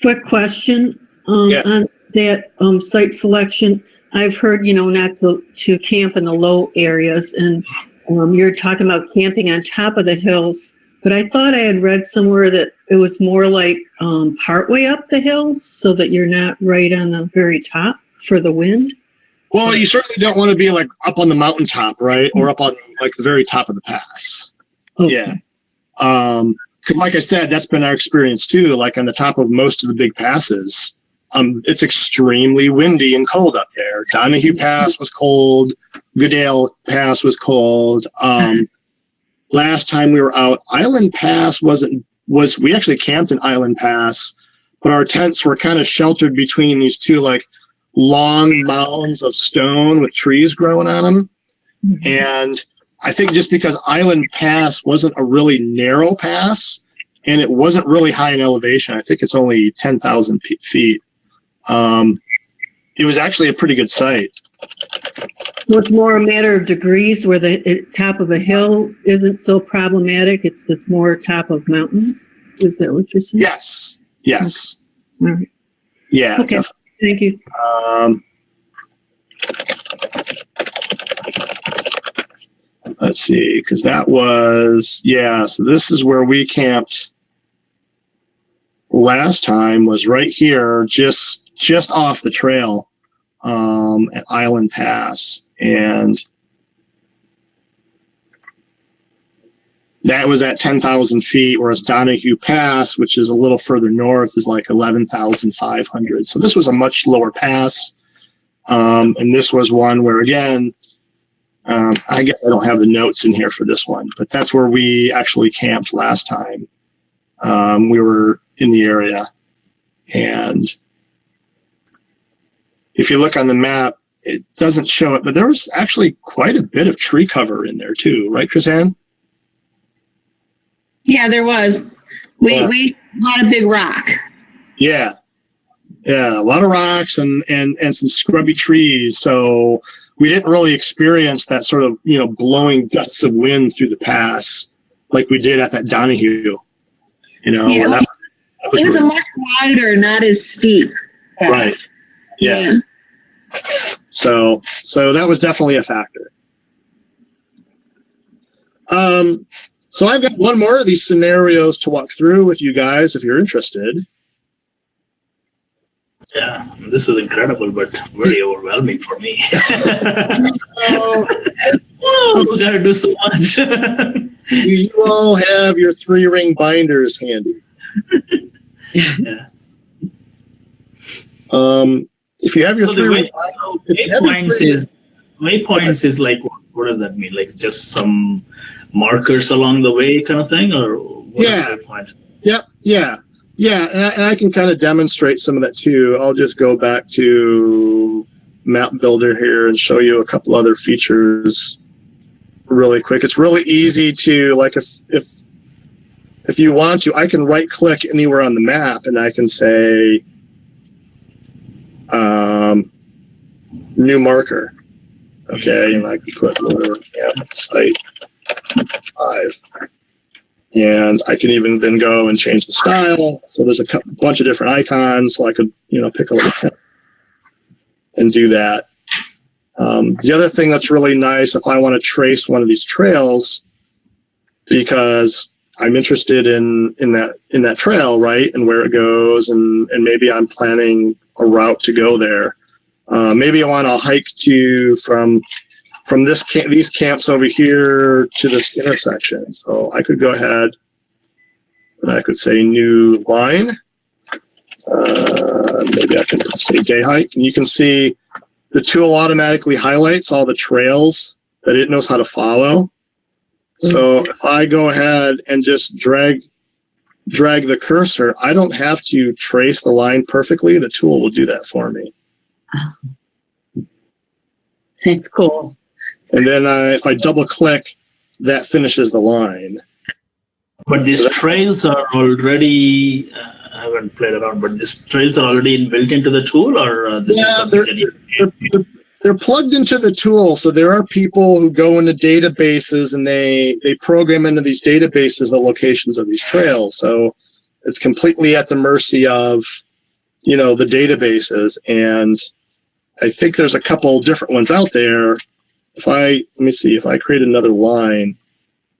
Quick question on that site selection. I've heard, not to camp in the low areas, and you're talking about camping on top of the hills, but I thought I had read somewhere that it was more like partway up the hills so that you're not right on the very top for the wind. Well, you certainly don't want to be like up on the mountaintop, right? Or up on like the very top of the pass. Okay. Yeah. 'Cause like I said, that's been our experience too. Like on the top of most of the big passes, it's extremely windy and cold up there. Donahue Pass was cold. Goodale Pass was cold. Last time we were out, Island Pass we actually camped in Island Pass, but our tents were kind of sheltered between these two like long mounds of stone with trees growing on them. Mm-hmm. And I think just because Island Pass wasn't a really narrow pass and it wasn't really high in elevation, I think it's only 10,000 feet. It was actually a pretty good site. So it's more a matter of degrees, where the top of a hill isn't so problematic. It's just more top of mountains. Is that what you're saying? Yes. Yes. Okay. All right. Yeah. Okay. Definitely. Thank you. Let's see, because that was, so this is where we camped last time, was right here, just off the trail at Island Pass. And that was at 10,000 feet, whereas Donahue Pass, which is a little further north, is like 11,500. So this was a much lower pass. And this was one where, again, I guess I don't have the notes in here for this one, but that's where we actually camped last time. We were in the area. And if you look on the map, it doesn't show it, but there was actually quite a bit of tree cover in there too, right, Chrisanne? Yeah, there was. We had a big rock. Yeah, a lot of rocks and some scrubby trees. So we didn't really experience that sort of blowing gusts of wind through the pass like we did at that Donahue. That was it was a much wider, not as steep path. Right. Yeah. So that was definitely a factor. So I've got one more of these scenarios to walk through with you guys if you're interested. Yeah, this is incredible, but very overwhelming for me. We gotta do so much. You all have your 3-ring binders handy. Yeah. if you have your So the three, waypoints is like what does that mean? Like just some markers along the way kind of thing, or what Yeah. are waypoints? Yeah, and I can kind of demonstrate some of that too. I'll just go back to Map Builder here and show you a couple other features really quick. It's really easy to, like, if you want to, I can right click anywhere on the map and I can say new marker. Okay, and I can put site 5. And I can even then go and change the style. So there's a bunch of different icons. So I could, pick a little tent and do that. The other thing that's really nice, if I want to trace one of these trails, because I'm interested in that trail, right, and where it goes, and maybe I'm planning a route to go there. Maybe I want to hike from these camps over here to this intersection. So I could go ahead and I could say new line. Maybe I can say day hike, and you can see the tool automatically highlights all the trails that it knows how to follow. So if I go ahead and just drag the cursor, I don't have to trace the line perfectly. The tool will do that for me. That's cool. And then if I double click, that finishes the line. But these trails are already, I haven't played around, but these trails are already built into the tool, or this is something that you... They're plugged into the tool. So there are people who go into databases and they program into these databases the locations of these trails. So it's completely at the mercy of, the databases. And I think there's a couple different ones out there. Let me see, if I create another line,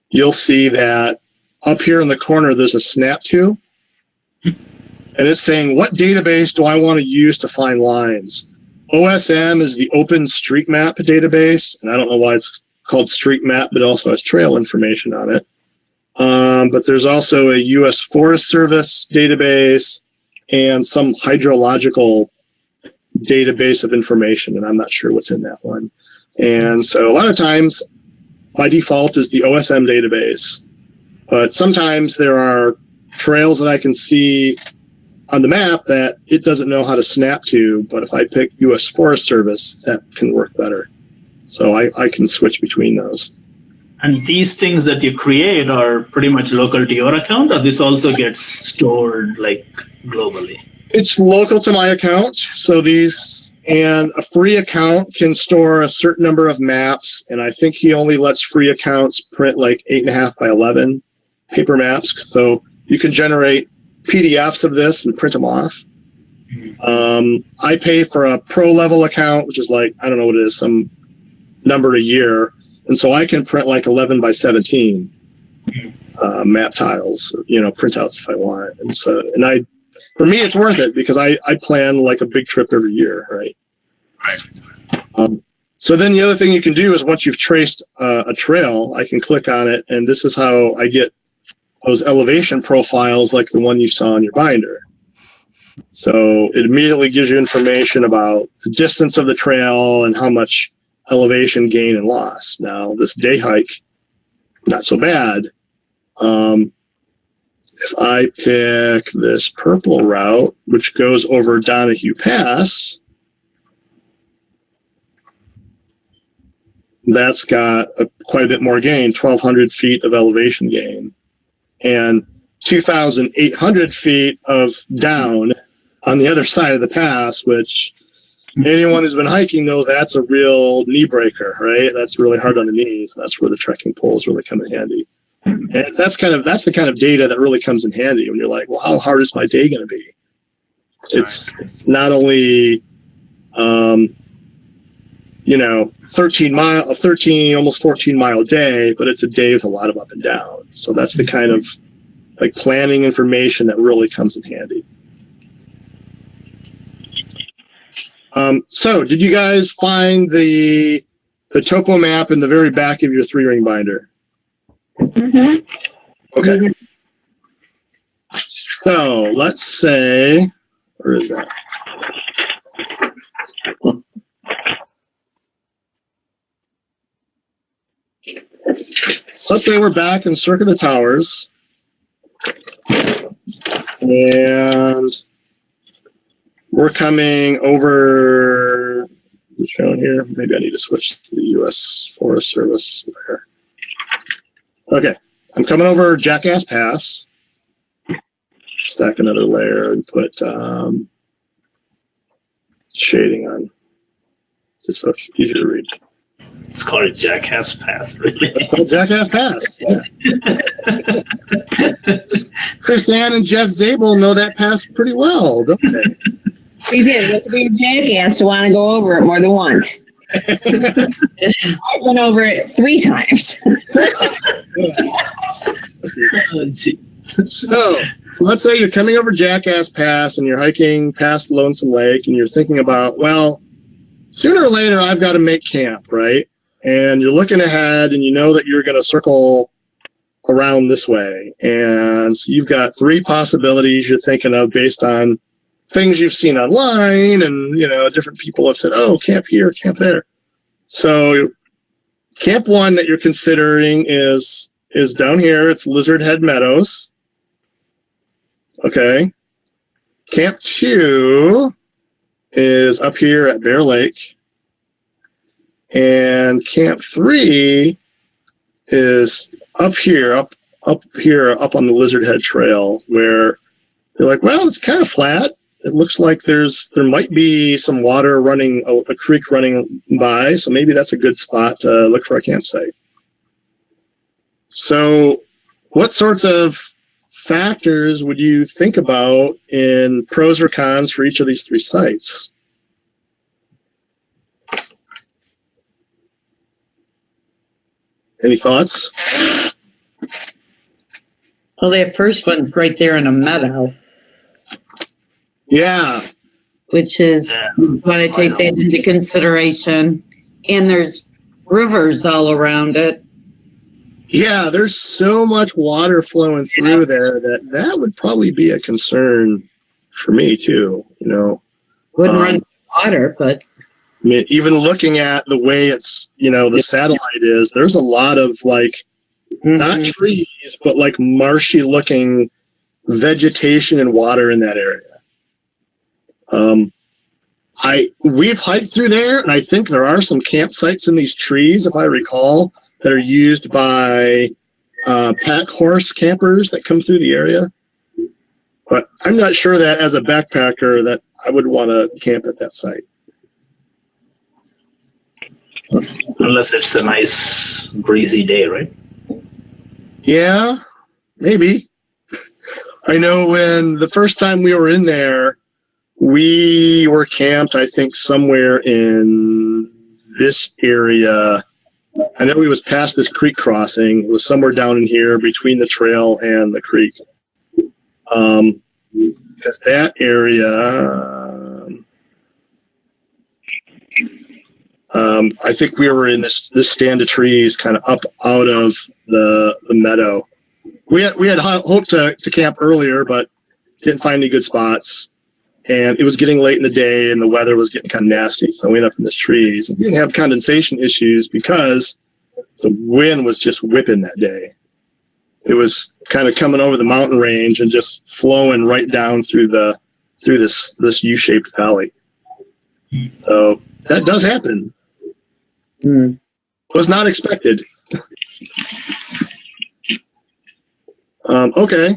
you'll see that up here in the corner, there's a snap to, and it's saying, what database do I want to use to find lines? OSM is the OpenStreetMap database, and I don't know why it's called Street Map, but it also has trail information on it. But there's also a U.S. Forest Service database and some hydrological database of information, and I'm not sure what's in that one. And so a lot of times, by default, is the OSM database. But sometimes there are trails that I can see on the map that it doesn't know how to snap to, but if I pick U.S. Forest Service, that can work better. So I can switch between those. And these things that you create are pretty much local to your account, or this also gets stored like globally? It's local to my account. So and a free account can store a certain number of maps, and I think he only lets free accounts print like 8.5 by 11 paper maps. So you can generate PDFs of this and print them off. I pay for a pro level account, which is like, I don't know what it is, some number a year. And so I can print like 11 by 17 map tiles, printouts if I want. And so, for me, it's worth it because I plan like a big trip every year, right? Right. So then the other thing you can do is once you've traced a trail, I can click on it, and this is how I get those elevation profiles like the one you saw in your binder. So it immediately gives you information about the distance of the trail and how much elevation gain and loss. Now, this day hike, not so bad. If I pick this purple route, which goes over Donahue Pass, that's got quite a bit more gain, 1,200 feet of elevation gain, and 2,800 feet of down on the other side of the pass, which anyone who's been hiking knows that's a real knee breaker, right? That's really hard on the knees. That's where the trekking poles really come in handy. And that's the kind of data that really comes in handy when you're like, well, how hard is my day going to be? It's not only, 13, almost 14 mile day, but it's a day with a lot of up and down. So that's the kind of like planning information that really comes in handy. So did you guys find the topo map in the very back of your 3-ring binder? Mm-hmm. Okay. So let's say, where is that? Let's say we're back in Cirque of the Towers. And we're coming over, shown here. Maybe I need to switch to the U.S. Forest Service there. Okay, I'm coming over Jackass Pass. Stack another layer and put shading on, just so it's easier to read. It's called Jackass Pass, really. It's called Jackass Pass. Yeah. Chris Ann and Jeff Zabel know that pass pretty well, don't they? We did. You have to be a jackass to want to go over it more than once. I went over it 3 times. So let's say you're coming over Jackass Pass and you're hiking past Lonesome Lake and you're thinking about, well, sooner or later I've got to make camp, right? And you're looking ahead and you know that you're going to circle around this way. And so you've got 3 possibilities you're thinking of based on things you've seen online and, you know, different people have said, oh, camp here, camp there. So camp 1 that you're considering is down here. It's Lizard Head Meadows. Okay. Camp 2 is up here at Bear Lake. And camp 3 is up here, up on the Lizard Head Trail, where you're like, well, it's kind of flat. It looks like there might be some water running, a creek running by, so maybe that's a good spot to look for a campsite. So what sorts of factors would you think about in pros or cons for each of these 3 sites? Any thoughts? Well, that first one's right there in a meadow, Yeah. which is, you want to take that into consideration. And there's rivers all around it. Yeah, there's so much water flowing through there that would probably be a concern for me too, you know. Wouldn't run water, but I mean, even looking at the way it's, you know, the satellite is, there's a lot of like, not trees, but like marshy looking vegetation and water in that area. We've hiked through there, and I think there are some campsites in these trees, if I recall, that are used by pack horse campers that come through the area. But I'm not sure that as a backpacker that I would want to camp at that site. Unless it's a nice breezy day, right? Yeah, maybe. I know when the first time we were in there, we were camped, I think, somewhere in this area. I know we was past this creek crossing. It was somewhere down in here between the trail and the creek. Because that area, I think we were in this stand of trees kind of up out of the meadow. We had hoped to camp earlier, but didn't find any good spots. And it was getting late in the day and the weather was getting kind of nasty. So we ended up in these trees. And we didn't have condensation issues because the wind was just whipping that day. It was kind of coming over the mountain range and just flowing right down through this U-shaped valley. So that does happen. Was not expected. Okay.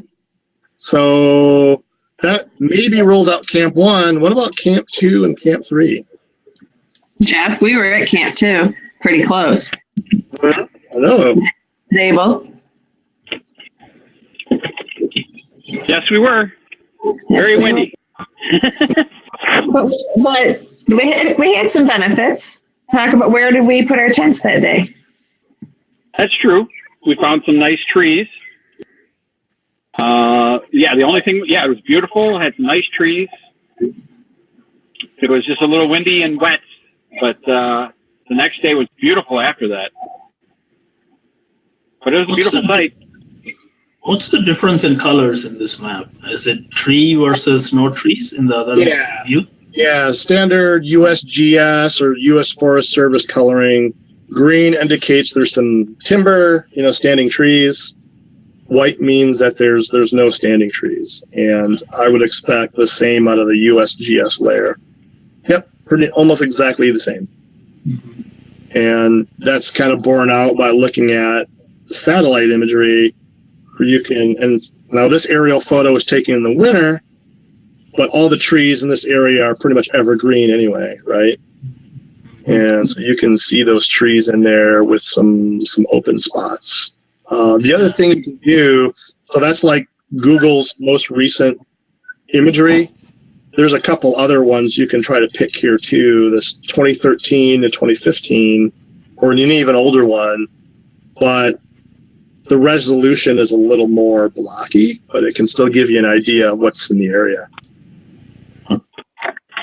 So that maybe rolls out camp 1. What about camp 2 and camp 3? Jeff, we were at camp 2, pretty close. I know. Zabel. Yes, we were. Very windy. But we had some benefits. Talk about, where did we put our tents that day? That's true. We found some nice trees. The only thing, it was beautiful. Had some nice trees. It was just a little windy and wet, but the next day was beautiful after that. But it was a beautiful sight. What's the difference in colors in this map? Is it tree versus no trees in the other view? Yeah, standard USGS or U.S. Forest Service coloring. Green indicates there's some timber, standing trees. White means that there's no standing trees, and I would expect the same out of the USGS layer. Yep, almost exactly the same. And that's kind of borne out by looking at satellite imagery, where you can. And now this aerial photo was taken in the winter, but all the trees in this area are pretty much evergreen anyway, right? And so you can see those trees in there with some open spots. The other thing you can do, so that's like Google's most recent imagery. There's a couple other ones you can try to pick here too. This 2013 to 2015, or an even older one, but the resolution is a little more blocky, but it can still give you an idea of what's in the area.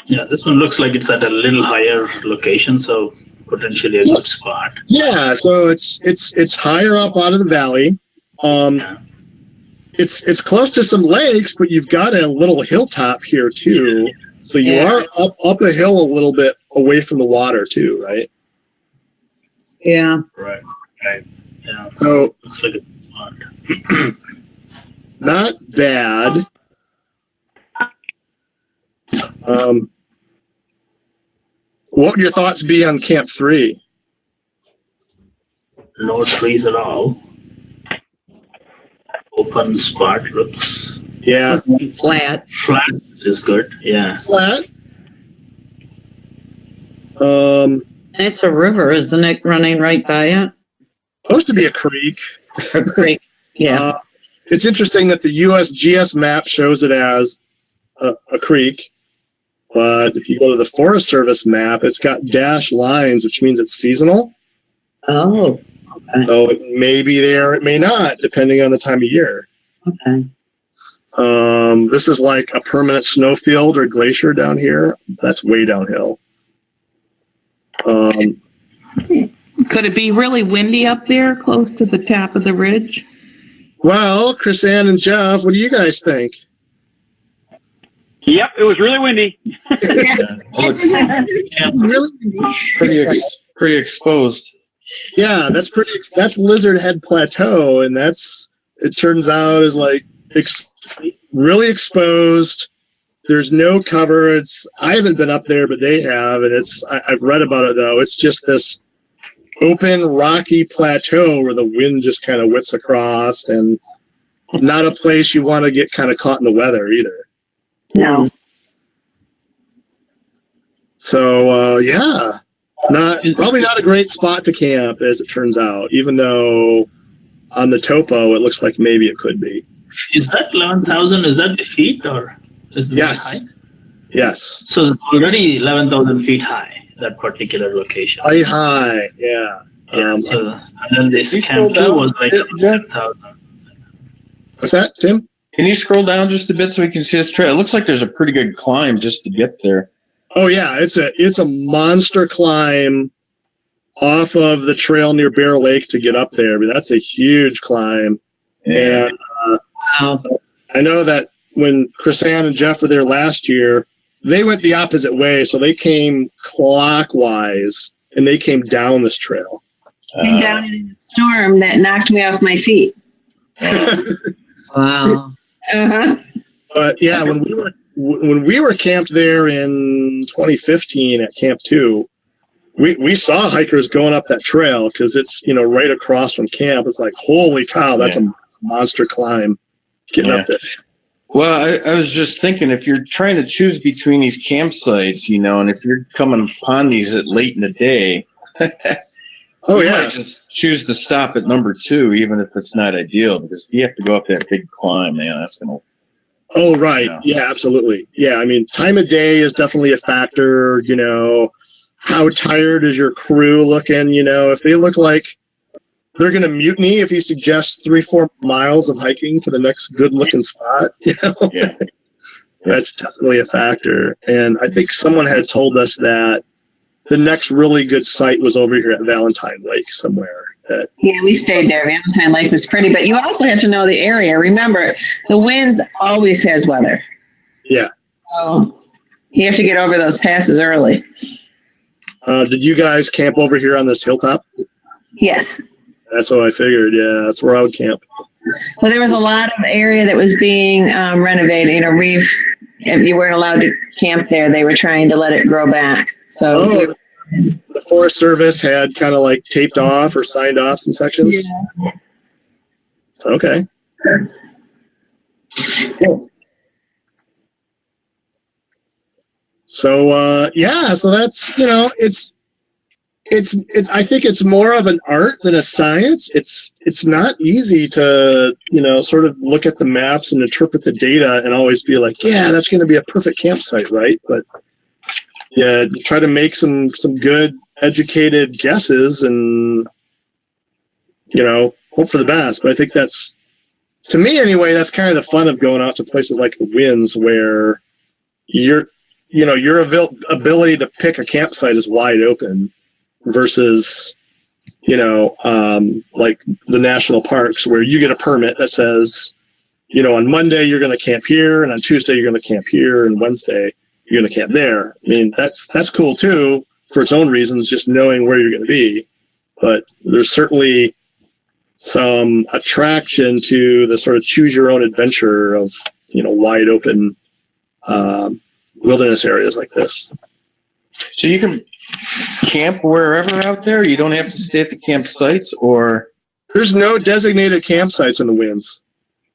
Yeah, this one looks like it's at a little higher location, so potentially a good spot. Yeah, so it's higher up out of the valley. It's close to some lakes, but you've got a little hilltop here too. So you are up a hill a little bit away from the water too, right? Yeah. Right. Yeah. So looks like a spot. not bad. What would your thoughts be on Camp 3? No trees at all. Open spot looks. Yeah. Flat. Flat is good. Yeah. Flat. And it's a river, isn't it, running right by it? Supposed to be a creek. A creek. Yeah. It's interesting that the USGS map shows it as a creek, but if you go to the Forest Service map, it's got dashed lines, which means it's seasonal. Oh, okay. So it may be there, it may not, depending on the time of year. Okay. This is like a permanent snowfield or glacier down here. That's way downhill. Could it be really windy up there close to the top of the ridge? Well, Chris Ann and Jeff, what do you guys think? Yep, it was really windy. It's really pretty exposed. Yeah, that's Lizard Head Plateau, and it turns out is like really exposed. There's no cover. I haven't been up there, but they have, and I've read about it though. It's just this open rocky plateau where the wind just kind of whips across, and not a place you want to get kind of caught in the weather either. No. So probably not a great spot to camp, as it turns out, even though on the topo it looks like maybe it could be. Is that 11,000? Is that the feet or is it Yes. height? Yes. So it's already 11,000 feet high, that particular location. High. Yeah. So, and then this you camp scroll 2 down was like a bit, Jeff? 11,000. What's that, Tim? Can you scroll down just a bit so we can see this trail? It looks like there's a pretty good climb just to get there. Oh yeah, it's a monster climb off of the trail near Bear Lake to get up there. But that's a huge climb. And Wow. I know that when Chris Ann and Jeff were there last year, they went the opposite way. So they came clockwise and they came down this trail. Came down in a storm that knocked me off my feet. Wow. Uh-huh. But yeah, when we were camped there in 2015 at Camp 2, we saw hikers going up that trail because it's right across from camp. It's like, holy cow, that's a monster climb getting up there. Well, I was just thinking, if you're trying to choose between these campsites, and if you're coming upon these at late in the day, you might just choose to stop at number 2, even if it's not ideal, because if you have to go up that big climb, man, that's going to. Oh, right. Yeah, absolutely. Yeah, I mean, time of day is definitely a factor. How tired is your crew looking? If they look like they're going to mutiny if you suggest 3-4 miles of hiking to the next good-looking spot, Yeah. That's definitely a factor. And I think someone had told us that the next really good site was over here at Valentine Lake somewhere. Yeah, we stayed there. Valentine Lake was pretty, but you also have to know the area. Remember, the winds always has weather. Yeah. So You have to get over those passes early. Did you guys camp over here on this hilltop? Yes. That's what I figured. Yeah, that's where I would camp. Well, there was a lot of area that was being renovated. You know, if you weren't allowed to camp there, they were trying to let it grow back. So the Forest Service had kind of like taped off or signed off some sections. Yeah. Okay. Cool. So so that's, you know, it's I think it's more of an art than a science. It's not easy to, you know, sort of look at the maps and interpret the data and always be like, yeah, that's going to be a perfect campsite, right? But yeah, try to make some good educated guesses and, you know, hope for the best. But I think that's, to me anyway, that's kind of the fun of going out to places like the Winds, where your ability to pick a campsite is wide open versus, you know, like the national parks, where you get a permit that says, you know, on Monday you're going to camp here, and on Tuesday you're going to camp here, and Wednesday you're going to camp there. I mean, that's cool too for its own reasons, just knowing where you're going to be. But there's certainly some attraction to the sort of choose your own adventure of, you know, wide open wilderness areas like this. So you can camp wherever out there? You don't have to stay at the campsites, or? There's no designated campsites in the Winds.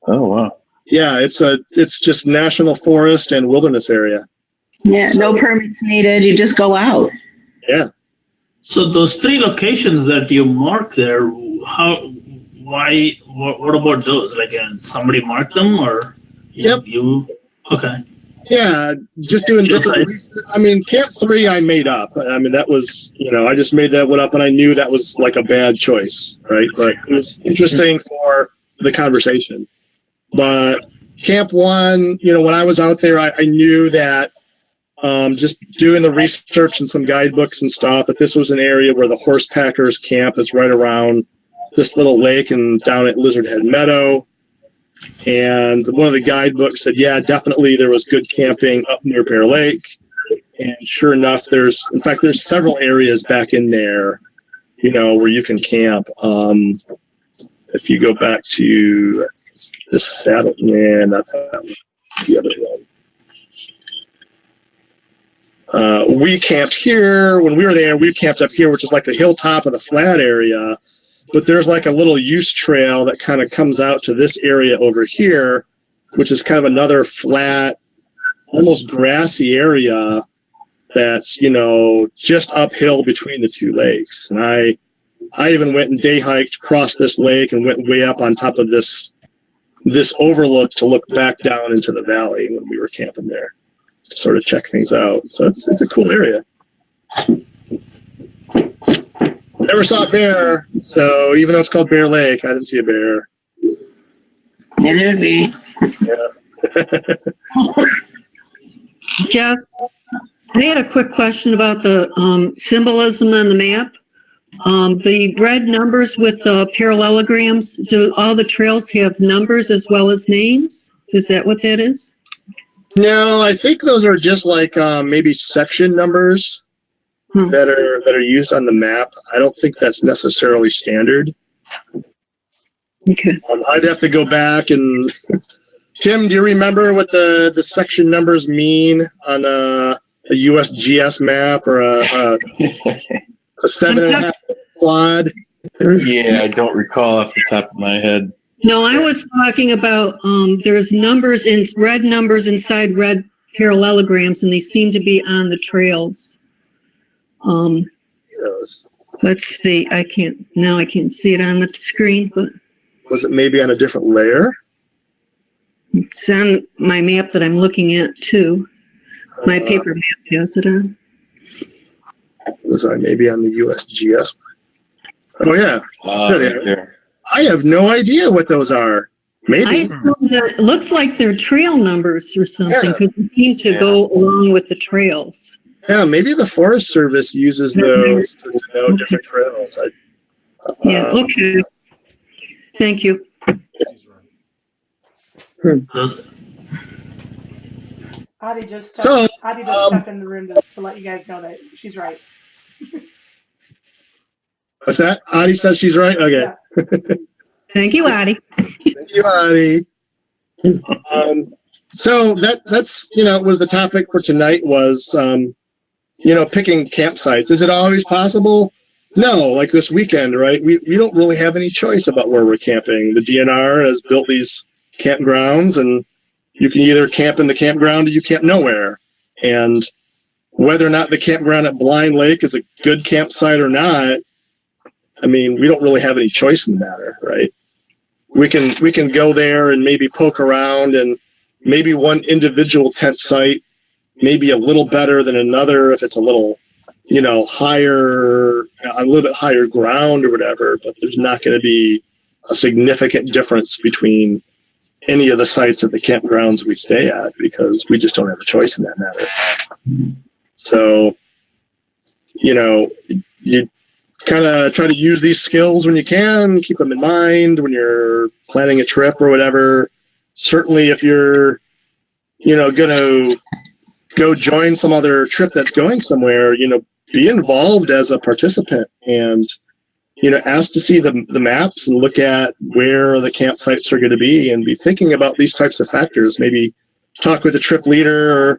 Oh, wow. Yeah, it's just national forest and wilderness area. Yeah, no permits needed. You just go out. Yeah. So those 3 locations that you mark there, what about those? Like, somebody marked them, or you? Okay. Yeah, just doing different research. I mean, Camp 3 I made up. I mean, that was, you know, I just made that one up, and I knew that was like a bad choice, right? But it was interesting for the conversation. But Camp 1, you know, when I was out there, I knew that just doing the research and some guidebooks and stuff, that this was an area where the horse packers camp is right around this little lake and down at Lizard Head Meadow. And one of the guidebooks said, yeah, definitely there was good camping up near Bear Lake. And sure enough, there's several areas back in there, you know, where you can camp. If you go back to this saddle, not that one, the other one. We camped here. When we were there, we camped up here, which is like the hilltop of the flat area. But there's like a little use trail that kind of comes out to this area over here, which is kind of another flat, almost grassy area that's, you know, just uphill between the 2 lakes. And I even went and day hiked across this lake and went way up on top of this overlook to look back down into the valley when we were camping there to sort of check things out. So it's a cool area. Never saw a bear, so even though it's called Bear Lake, I didn't see a bear. Neither did we. Yeah. Jeff, I had a quick question about the symbolism on the map. The red numbers with the parallelograms, do all the trails have numbers as well as names? Is that what that is? No, I think those are just like maybe section numbers that are used on the map. I don't think that's necessarily standard. Okay. I'd have to go back and Tim, do you remember what the section numbers mean on a USGS map or a 7.5 quad? Yeah, I don't recall off the top of my head. No, I was talking about there's numbers red numbers inside red parallelograms, and they seem to be on the trails. Let's see. I can't see it on the screen, but was it maybe on a different layer? It's on my map that I'm looking at too. My paper map has it on. Was I maybe on the USGS? Oh yeah. There. I have no idea what those are. Maybe. It looks like they're trail numbers or something, because they seem to go along with the trails. Yeah, maybe the Forest Service uses those to know different trails. Okay. Thank you. Adi just So, stepped in the room to let you guys know that she's right. What's that? Adi says she's right? Okay. Yeah. Thank you, Addie. Thank you, Adi. So that's, was the topic for tonight was, picking campsites. Is it always possible? No, like this weekend, right? We don't really have any choice about where we're camping. The DNR has built these campgrounds, and you can either camp in the campground or you camp nowhere. And whether or not the campground at Blind Lake is a good campsite or not, I mean, we don't really have any choice in the matter, right? We can go there and maybe poke around, and maybe one individual tent site may be a little better than another if it's a little, higher, a little bit higher ground or whatever, but there's not going to be a significant difference between any of the sites at the campgrounds we stay at because we just don't have a choice in that matter. So, you kind of try to use these skills when you can, keep them in mind when you're planning a trip or whatever. Certainly if you're, going to go join some other trip that's going somewhere, be involved as a participant and, ask to see the maps and look at where the campsites are going to be and be thinking about these types of factors. Maybe talk with a trip leader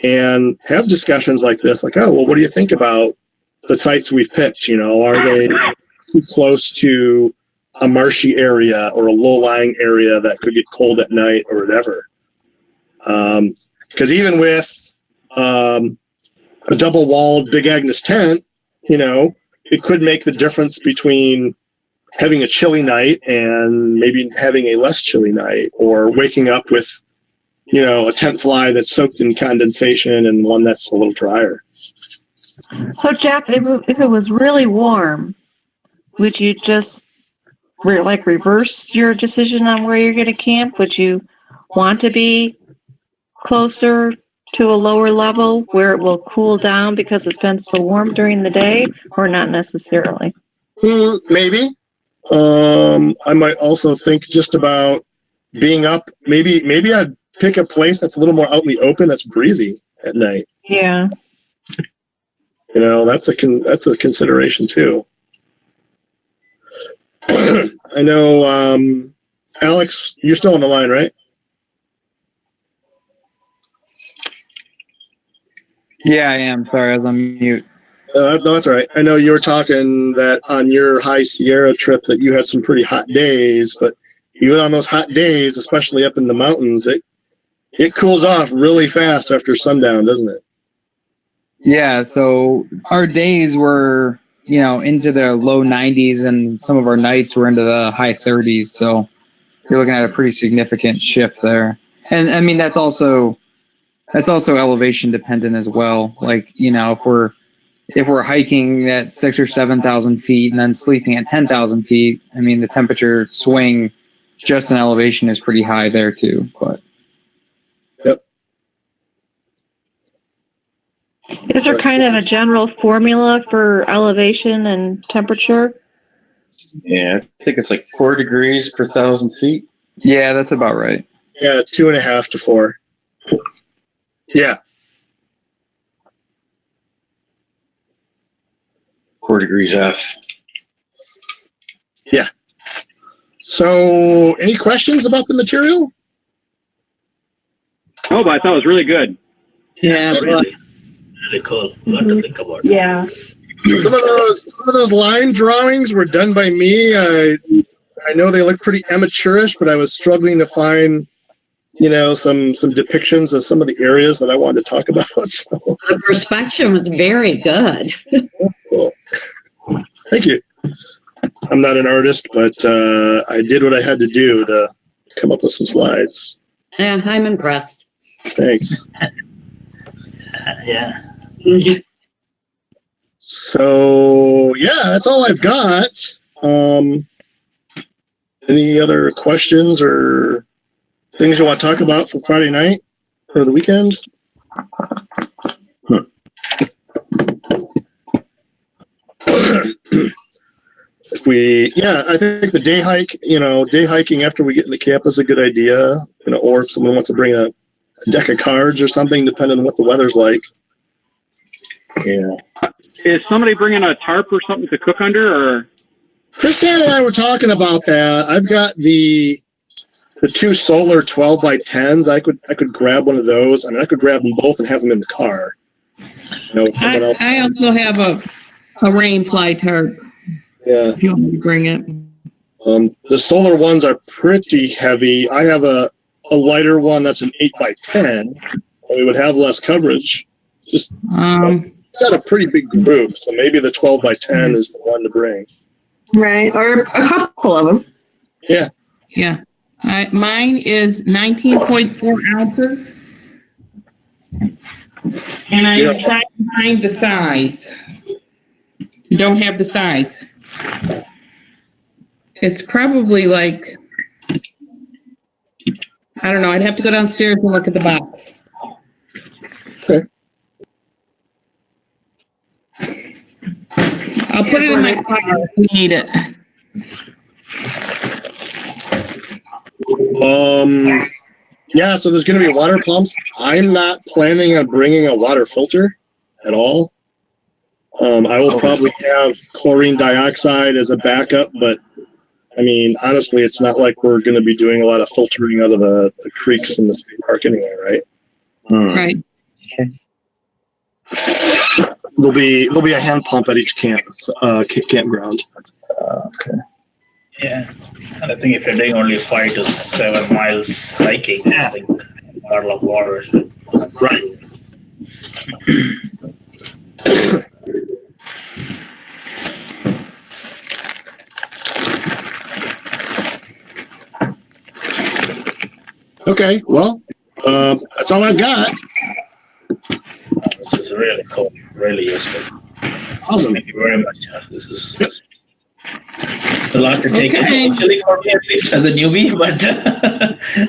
and have discussions like this, like, oh, well, what do you think about the sites we've picked? Are they too close to a marshy area or a low-lying area that could get cold at night or whatever? Because even with a double-walled Big Agnes tent, it could make the difference between having a chilly night and maybe having a less chilly night, or waking up with, a tent fly that's soaked in condensation and one that's a little drier. So, Jeff, if it was really warm, would you just reverse your decision on where you're going to camp? Would you want to be closer to a lower level where it will cool down because it's been so warm during the day, or not necessarily? Maybe. I might also think just about being up. Maybe I'd pick a place that's a little more out in the open, that's breezy at night. Yeah. That's a consideration too. I know, Alex, you're still on the line, right? Yeah, I am. Sorry, I was on mute. No, that's all right. I know you were talking that on your High Sierra trip that you had some pretty hot days, but even on those hot days, especially up in the mountains, it cools off really fast after sundown, doesn't it? Yeah, so our days were, into the low 90s, and some of our nights were into the high 30s. So you're looking at a pretty significant shift there. And I mean, that's also elevation dependent as well. Like, if we're hiking at 6,000 or 7,000 feet and then sleeping at 10,000 feet, I mean, the temperature swing just in elevation is pretty high there too. But yep. Is there kind of a general formula for elevation and temperature? Yeah, I think it's like 4 degrees per 1,000 feet. Yeah, that's about right. Yeah, 2.5 to 4. Yeah. 4 degrees F. Yeah. So, any questions about the material? Oh, but I thought it was really good. Yeah, Really cool. Lot to think about. Yeah. Some of those line drawings were done by me. I know they look pretty amateurish, but I was struggling to find, some depictions of some of the areas that I wanted to talk about. So. the perspective was very good. Cool. Thank you. I'm not an artist, but I did what I had to do to come up with some slides. Yeah, I'm impressed. Thanks. Yeah. So, yeah, that's all I've got. Any other questions or things you want to talk about for Friday night or the weekend? I think the day hike, day hiking after we get into camp is a good idea, or if someone wants to bring a deck of cards or something, depending on what the weather's like. Yeah. Is somebody bringing a tarp or something to cook under, or? Chrisanne and I were talking about that. I've got the 2 solar 12 by 10s. I could grab one of those. I mean, I could grab them both and have them in the car. You know, someone else. I also have a rain fly tarp. Yeah. If you want me to bring it. The solar ones are pretty heavy. I have a lighter one that's an 8 by 10. We would have less coverage. Just got a pretty big group, so maybe the 12 by 10 is the one to bring. Right, or a couple of them. Yeah. Yeah. Mine is 19.4 ounces. And I'm trying to find the size. You don't have the size. It's probably like, I don't know. I'd have to go downstairs and look at the box. Okay. I'll put it in my car if you need it. Yeah, so there's going to be water pumps. I'm not planning on bringing a water filter at all. I will probably have chlorine dioxide as a backup, but I mean, honestly, it's not like we're going to be doing a lot of filtering out of the creeks in the state park anyway, right? Right. There'll be a hand pump at each campground. Okay. Yeah, and I think if you're doing only 5 to 7 miles hiking, I think a bottle of water. Right. Okay, well, that's all I've got. This is really cool, really useful. Awesome. Thank you very much. This is a lot to take in, actually, for me, at least as a newbie, but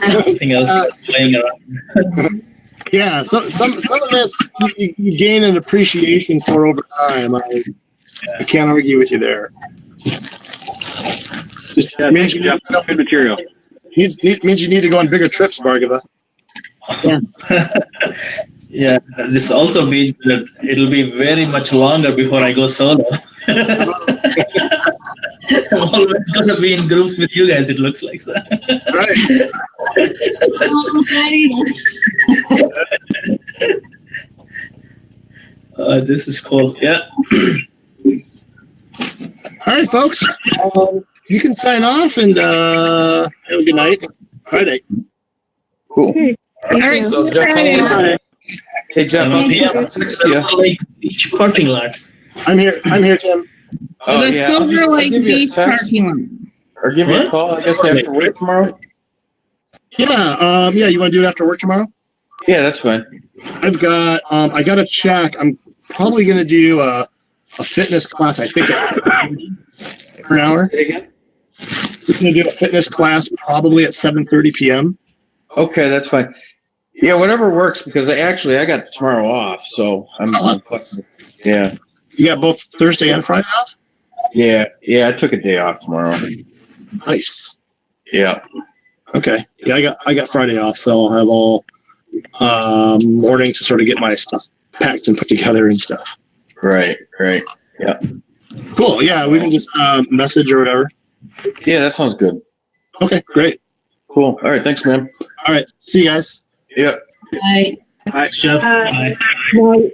nothing else playing around. Yeah, so some of this you gain an appreciation for over time. I can't argue with you there. Just means you Jeff, good material. means you need to go on bigger trips, Bhargava. Yeah, this also means that it'll be very much longer before I go solo. I'm always going to be in groups with you guys, it looks like. So. Right. This is cool. Yeah. All right, folks. You can sign off and have a good night. Friday. Cool. All right. So, Jeff, hey, Jeff, Like beach parking lot. I'm here, Tim. The Silver Lake Beach parking lot. Or give me a call, I guess, after work tomorrow. Yeah, you want to do it after work tomorrow? Yeah, that's fine. I've got, I got to check. I'm probably going to do a fitness class. I think it's per hour. We're going to do a fitness class probably at 7:30 p.m. Okay, that's fine. Yeah, whatever works, because I got tomorrow off, so I'm flexible. Yeah. You got both Thursday and Friday off? Yeah, I took a day off tomorrow. Nice. Yeah. Okay. Yeah, I got Friday off, so I'll have all morning to sort of get my stuff packed and put together and stuff. Right. Yeah. Cool. Yeah, we can just message or whatever. Yeah, that sounds good. Okay, great. Cool. All right, thanks, man. All right. See you guys. Yeah. Bye. Thanks, Jeff. Bye. Bye.